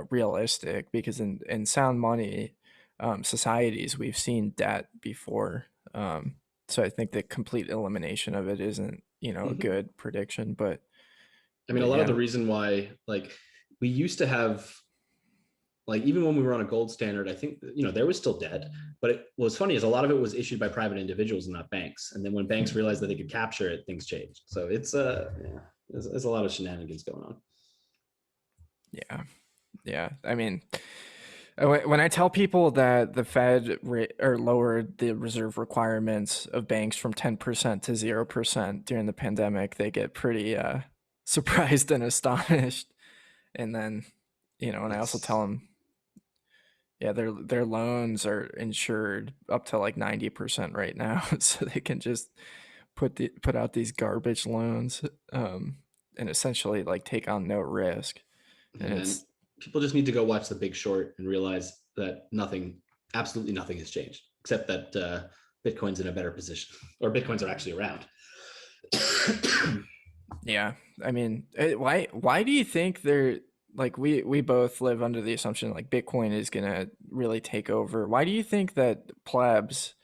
realistic, because in sound money societies we've seen debt before. So I think the complete elimination of it isn't a Mhm. good prediction, but I mean, a lot of yeah. the reason why, like, we used to have, like, even when we were on a gold standard, I think, there was still debt, but what's funny is a lot of it was issued by private individuals and not banks. And then when banks realized that they could capture it, things changed. So yeah, there's a lot of shenanigans going on. Yeah. Yeah. I mean, when I tell people that the Fed or lowered the reserve requirements of banks from 10% to 0% during the pandemic, they get pretty surprised and astonished. And then, and I also tell It's them, yeah, their loans are insured up to like 90% right now, so they can just put out these garbage loans, and essentially like take on no risk. And Man, it's people just need to go watch The Big Short and realize that absolutely nothing has changed, except that Bitcoin's in a better position, or Bitcoins are actually around. Yeah, I mean, why do you think they're like we both live under the assumption like Bitcoin is gonna really take over? Why do you think that plebs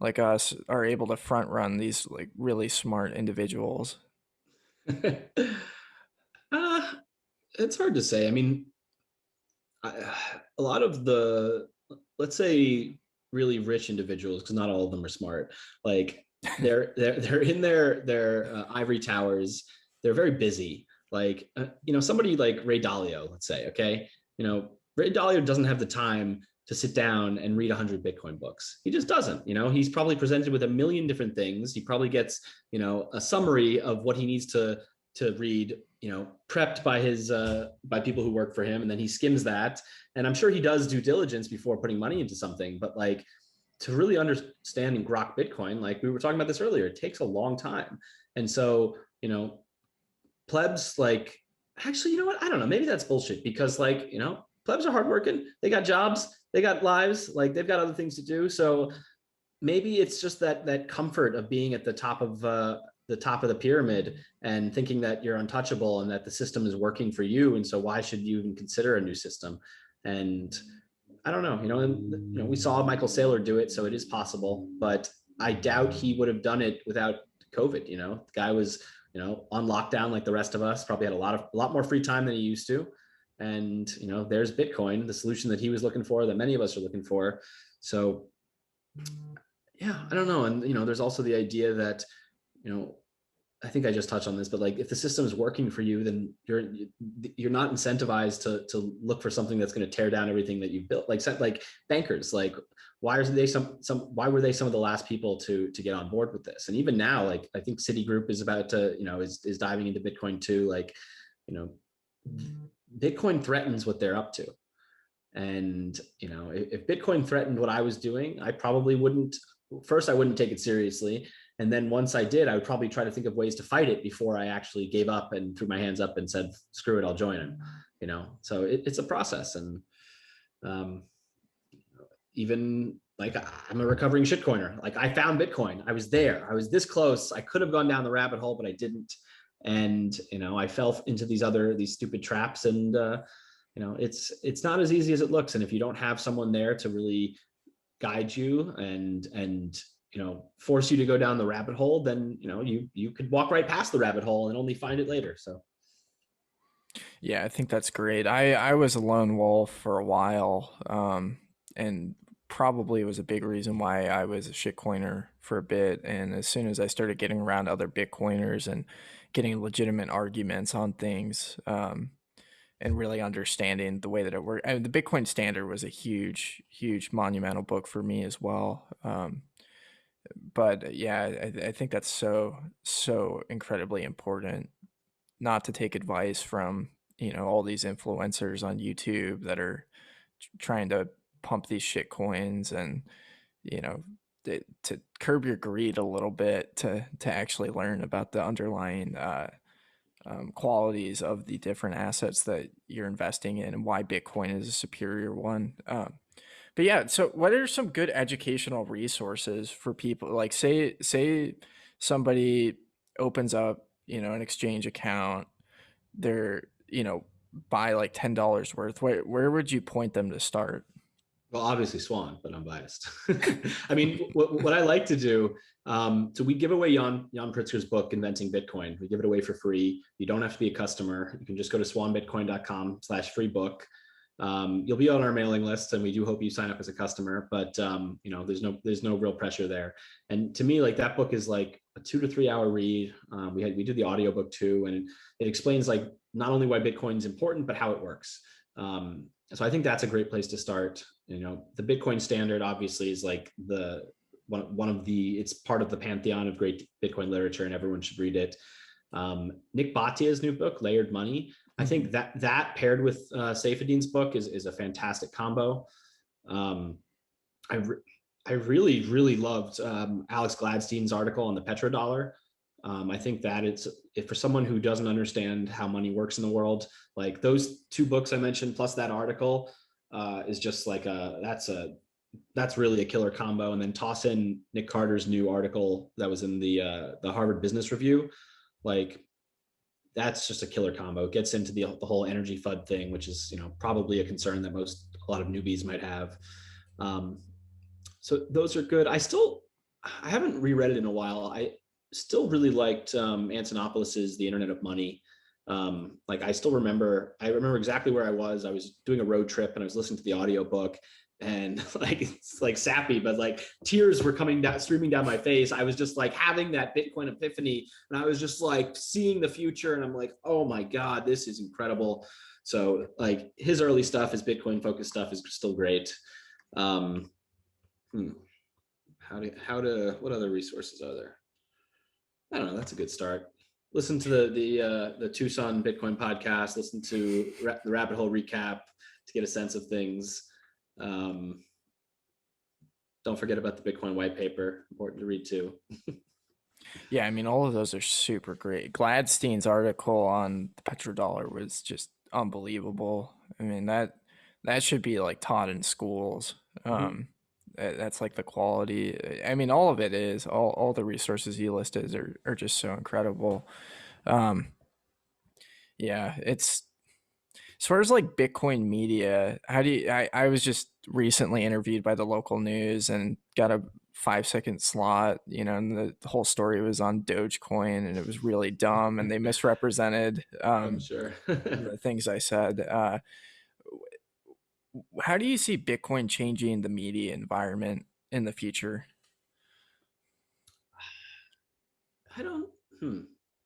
like us are able to front run these like really smart individuals? uh, it's hard to say. I mean, a lot of the, let's say, really rich individuals, because not all of them are smart, like, they're in their ivory towers. They're very busy. Like, somebody like Ray Dalio, let's say, okay, Ray Dalio doesn't have the time to sit down and read 100 Bitcoin books. He just doesn't. He's probably presented with a million different things. He probably gets, a summary of what he needs to read, prepped by his by people who work for him, and then he skims that. And I'm sure he does due diligence before putting money into something, but, like, to really understand and grok Bitcoin, like we were talking about this earlier, it takes a long time. And so, plebs, like, Actually, you know what? I don't know. Maybe that's bullshit because, like, plebs are hardworking. They got jobs. They got lives. Like, they've got other things to do. So maybe it's just that comfort of being at the top of the pyramid and thinking that you're untouchable and that the system is working for you. And so why should you even consider a new system? And I don't know. We saw Michael Saylor do it, so it is possible. But I doubt he would have done it without COVID. The guy was on lockdown like the rest of us. Probably had a lot more free time than he used to. And there's Bitcoin, the solution that he was looking for, that many of us are looking for. So yeah, I don't know. And there's also the idea that you know I think I just touched on this, but like if the system is working for you, then you're not incentivized to look for something that's going to tear down everything that you've built. Like bankers, like why are they why were they some of the last people to get on board with this? And even now, like I think Citigroup is about to is diving into Bitcoin too. Like you know, Bitcoin threatens what they're up to. And if Bitcoin threatened what I was doing, I probably wouldn't. First, I wouldn't take it seriously, and then once I did, I would probably try to think of ways to fight it before I actually gave up and threw my hands up and said, "Screw it, I'll join him." So it's a process, and um, even like I'm a recovering shitcoiner. Like I found Bitcoin, I was there, I was this close. I could have gone down the rabbit hole, but I didn't. And I fell into these stupid traps, and it's not as easy as it looks. And if you don't have someone there to really guide you and force you to go down the rabbit hole, then you could walk right past the rabbit hole and only find it later. So Yeah, I think that's great. I was a lone wolf for a while, and probably was a big reason why I was a shitcoiner for a bit. And as soon as I started getting around other Bitcoiners and getting legitimate arguments on things, and really understanding the way that it worked, I mean, the Bitcoin Standard was a huge, huge monumental book for me as well. But yeah, I think that's so incredibly important not to take advice from all these influencers on YouTube that are trying to pump these shit coins, and you know to curb your greed a little bit, to actually learn about the underlying qualities of the different assets that you're investing in and why Bitcoin is a superior one. But yeah, so what are some good educational resources for people? Like say somebody opens up an exchange account, they're buy like $10 worth. Where would you point them to start? well, obviously Swan, but I'm biased. I mean, what I like to do, so we give away Jan Pritzker's book, Inventing Bitcoin. We give it away for free. You don't have to be a customer. You can just go to swanbitcoin.com/free book. You'll be on our mailing list, and we do hope you sign up as a customer. But there's no real pressure there. And to me, like that book is like a 2 to 3 hour read. We did the audiobook too, and it explains like not only why Bitcoin is important, but how it works. So I think that's a great place to start. The Bitcoin Standard obviously is like it's part of the pantheon of great Bitcoin literature, and everyone should read it. Nick Bhatia's new book, Layered Money, I think that paired with Saifedean's book is a fantastic combo. I really really loved Alex Gladstein's article on the petrodollar. I think that if for someone who doesn't understand how money works in the world, like those two books I mentioned plus that article is just like that's really a killer combo. And then toss in Nick Carter's new article that was in the Harvard Business Review, like that's just a killer combo. It gets into the whole energy FUD thing, which is probably a concern that a lot of newbies might have. So those are good. I haven't reread it in a while. I still really liked Antonopoulos's The Internet of Money. Like I remember exactly where I was. I was doing a road trip and I was listening to the audiobook, and like it's like sappy, but like tears were streaming down my face. I was just like having that Bitcoin epiphany, and I was just like seeing the future, and I'm like, oh my God, this is incredible. So like his early stuff, his Bitcoin focused stuff is still great. Um, what other resources are there? I don't know. That's a good start. Listen to the Tucson Bitcoin podcast. Listen to the Rabbit Hole recap to get a sense of things. Don't forget about the Bitcoin white paper. Important to read too. Yeah, I mean, all of those are super great. Gladstein's article on the petrodollar was just unbelievable. I mean, that should be like taught in schools. Mhm. That's like the quality. I mean, all of it is. All the resources you listed are just so incredible. Um, yeah, it's as far as like Bitcoin media, how do you? I was just recently interviewed by the local news and got a 5 second slot, and the whole story was on Dogecoin and it was really dumb and they misrepresented I'm sure. the things I said. How do you see Bitcoin changing the media environment in the future? I don't. Hmm.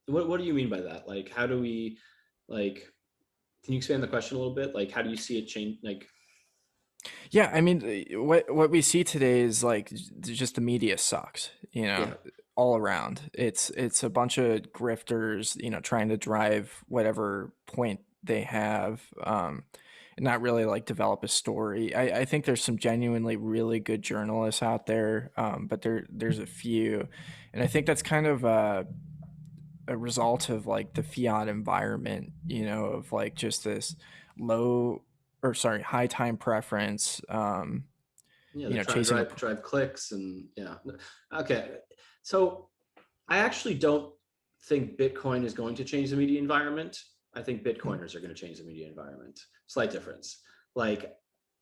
What do you mean by that? like how do we like can you expand the question a little bit? Like how do you see it change? Like Yeah, I mean, what we see today is like just the media sucks, yeah. all around. It's a bunch of grifters, trying to drive whatever point they have, and not really like develop a story. I think there's some genuinely really good journalists out there, but there's a few, and I think that's kind of a result of like the fiat environment, of like just this low or sorry, high time preference, Yeah, they're trying to chasing a drive clicks and yeah. Okay. So I actually don't think Bitcoin is going to change the media environment. I think Bitcoiners are going to change the media environment. Slight difference. Like,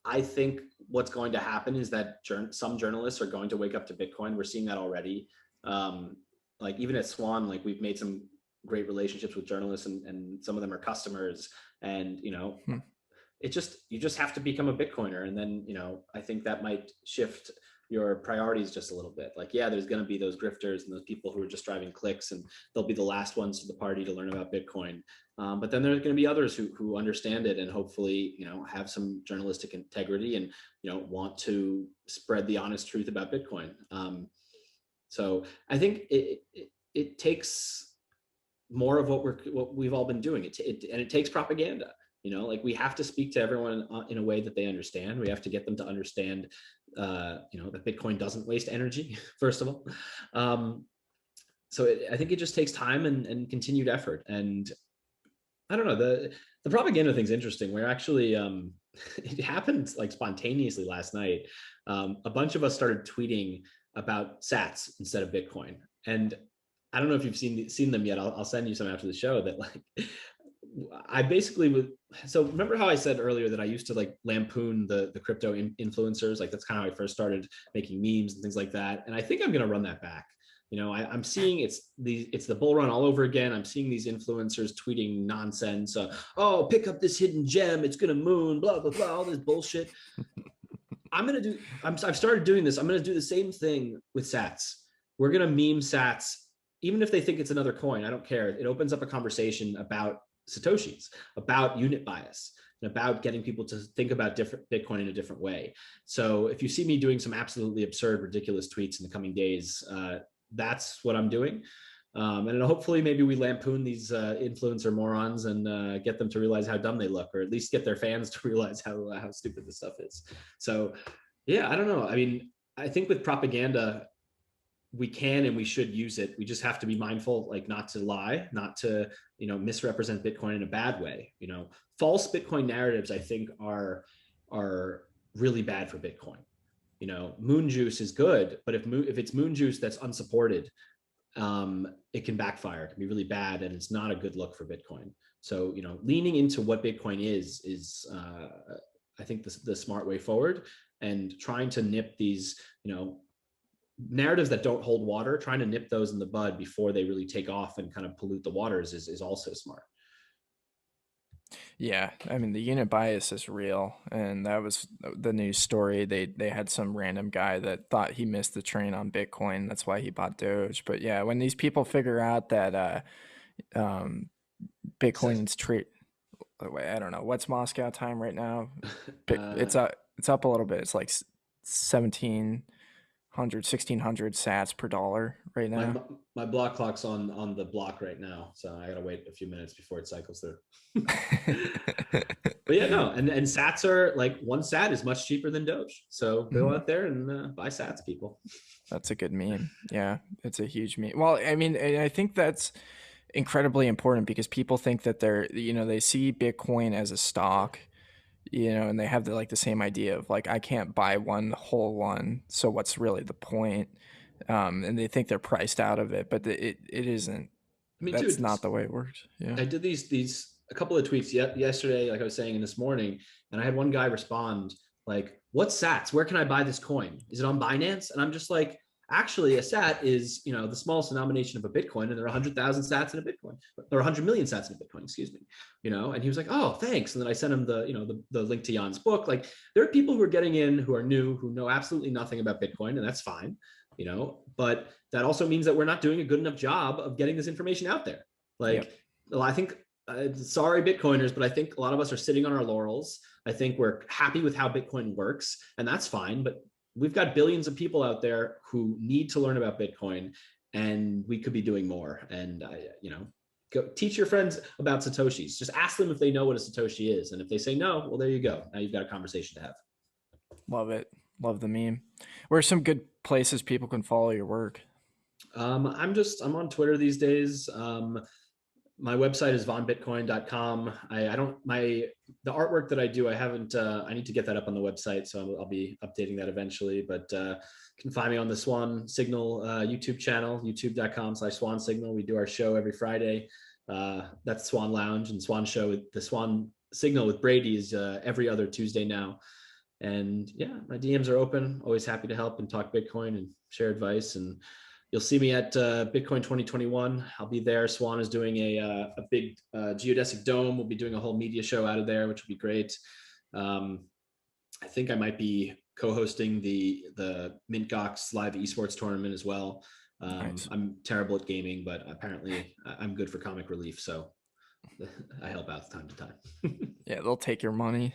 I think what's going to happen is that some journalists are going to wake up to Bitcoin. We're seeing that already. Um, like even at Swan, like we've made some great relationships with journalists, and some of them are customers. And Hmm. it just you just have to become a Bitcoiner, and then I think that might shift your priorities just a little bit. Like, yeah, there's going to be those grifters and those people who are just driving clicks, and they'll be the last ones to the party to learn about Bitcoin. But then there's going to be others who understand it and hopefully have some journalistic integrity and want to spread the honest truth about Bitcoin. So I think it takes more of what we've all been doing. And it takes propaganda. Like we have to speak to everyone in a way that they understand. We have to get them to understand, that Bitcoin doesn't waste energy. First of all, I think it just takes time and continued effort. And I don't know, the propaganda thing's interesting. We're actually it happened like spontaneously last night. A bunch of us started tweeting about Sats instead of Bitcoin, and I don't know if you've seen them yet. I'll send you some after the show. That like I basically would. So remember how I said earlier that I used to like lampoon the crypto influencers? Like that's kind of how I first started making memes and things like that. And I think I'm gonna run that back. I'm seeing it's the bull run all over again. I'm seeing these influencers tweeting nonsense. Oh, pick up this hidden gem. It's gonna moon. Blah blah blah. All this bullshit. I've started doing this. I'm gonna do the same thing with Sats. We're gonna meme Sats, even if they think it's another coin. I don't care. It opens up a conversation about Satoshis, about unit bias, and about getting people to think about different Bitcoin in a different way. So if you see me doing some absolutely absurd, ridiculous tweets in the coming days, that's what I'm doing. And hopefully, maybe we lampoon these influencer morons and get them to realize how dumb they look, or at least get their fans to realize how stupid this stuff is. So, yeah, I don't know. I mean, I think with propaganda, we can and we should use it. We just have to be mindful, like not to lie, not to misrepresent Bitcoin in a bad way. False Bitcoin narratives, I think, are really bad for Bitcoin. Moon juice is good, but if it's moon juice that's unsupported, it can backfire. It can be really bad, and it's not a good look for Bitcoin. So, leaning into what Bitcoin is I think the smart way forward, and trying to nip these, narratives that don't hold water, trying to nip those in the bud before they really take off and kind of pollute the waters is also smart. Yeah, I mean the unit bias is real, and that was the news story. They had some random guy that thought he missed the train on Bitcoin. That's why he bought Doge. But yeah, when these people figure out that um, Bitcoin's trade, I don't know what's Moscow time right now. uh, It's up a little bit. It's like 1700 1,600 sats per dollar right My now. my block clock's on the block right now, so I gotta wait a few minutes before it cycles through. But yeah, no, and sats are like, one sat is much cheaper than Doge. So go Mhm. out there and buy sats, people. That's a good meme. Yeah, it's a huge meme. Well, I mean, and I think that's incredibly important because people think that they see Bitcoin as a stock, and they have like the same idea of like, I can't buy one whole one. So what's really the point? And they think they're priced out of it, but it isn't. I mean, That's dude, not the way it works. Yeah. I did these a couple of tweets yesterday, like I was saying, in this morning, and I had one guy respond like, "What sats? Where can I buy this coin? Is it on Binance?" And I'm just like, actually, a sat is the smallest denomination of a Bitcoin, and there are 100,000 sats in a Bitcoin, or 100 million sats in a Bitcoin, excuse me. And he was like, "Oh, thanks." And then I sent him the link to Jan's book. Like, there are people who are getting in who are new, who know absolutely nothing about Bitcoin, and that's fine. But that also means that we're not doing a good enough job of getting this information out there. Yep. Like, well, I think, sorry, Bitcoiners, but I think a lot of us are sitting on our laurels. I think we're happy with how Bitcoin works, and that's fine. But we've got billions of people out there who need to learn about Bitcoin, and we could be doing more. And go teach your friends about Satoshis. Just ask them if they know what a Satoshi is, and if they say no, well, there you go. Now you've got a conversation to have. Love it. Love the meme. Where are some good places people can follow your work? I'm on Twitter these days. My website is vonbitcoin.com. I don't the artwork that I do, I haven't I need to get that up on the website, so I'll be updating that eventually. But you can find me on the Swan Signal YouTube channel, youtube.com/Swan Signal. We do our show every Friday. That's Swan Lounge, and Swan Show, the Swan Signal with Brady, is every other Tuesday now. And yeah, my DMs are open. Always happy to help and talk Bitcoin and share advice. And you'll see me at Bitcoin 2021. I'll be there. Swan is doing a big geodesic dome. We'll be doing a whole media show out of there, which will be great. I think I might be co-hosting the Mint Gox live esports tournament as well. Nice. I'm terrible at gaming, but apparently I'm good for comic relief, so I help out time to time. Yeah, they'll take your money.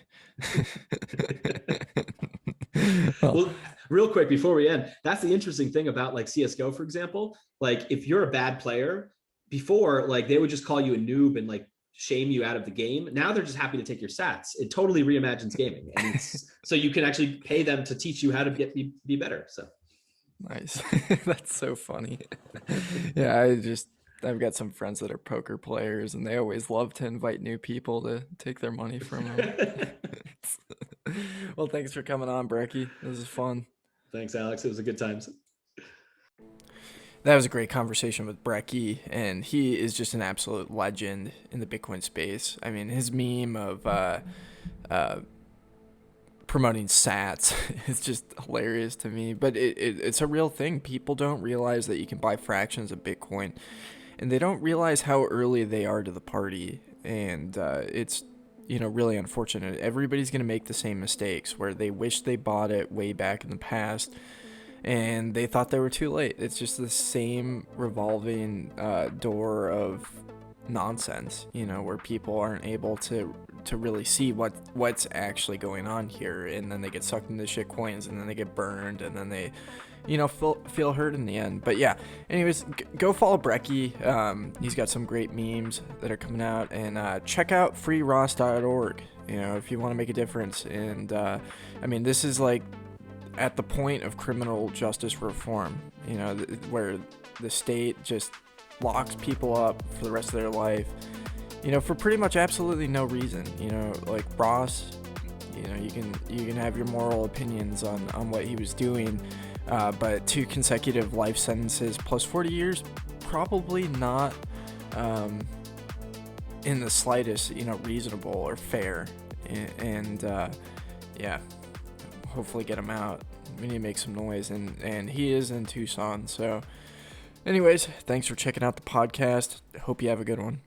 Well, real quick before we end, that's the interesting thing about like CSGO, for example. Like, if you're a bad player, before, like, they would just call you a noob and like shame you out of the game. Now they're just happy to take your sats. It totally reimagines gaming, and so you can actually pay them to teach you how to be better. So Nice. That's so funny. Yeah, I've got some friends that are poker players, and they always love to invite new people to take their money from them. Well, thanks for coming on, Brekkie. This is fun. Thanks, Alex. It was a good time. That was a great conversation with Brekkie, and he is just an absolute legend in the Bitcoin space. I mean, his meme of promoting sats is just hilarious to me, but it's a real thing. People don't realize that you can buy fractions of Bitcoin, and they don't realize how early they are to the party, and it's really unfortunate. Everybody's going to make the same mistakes where they wish they bought it way back in the past and they thought they were too late. It's just the same revolving door of nonsense, where people aren't able to really see what's actually going on here, and then they get sucked into shit coins, and then they get burned, and then they feel hurt in the end. But yeah, anyways, go follow Brekkie. He's got some great memes that are coming out, and check out freeross.org if you want to make a difference. And I mean, this is like at the point of criminal justice reform, where the state just locks people up for the rest of their life, for pretty much absolutely no reason. Like Ross, you can have your moral opinions on what he was doing, but 2 consecutive life sentences plus 40 years, probably not in the slightest, reasonable or fair. And yeah, hopefully get him out. We need to make some noise, and he is in Tucson. So anyways, thanks for checking out the podcast. Hope you have a good one.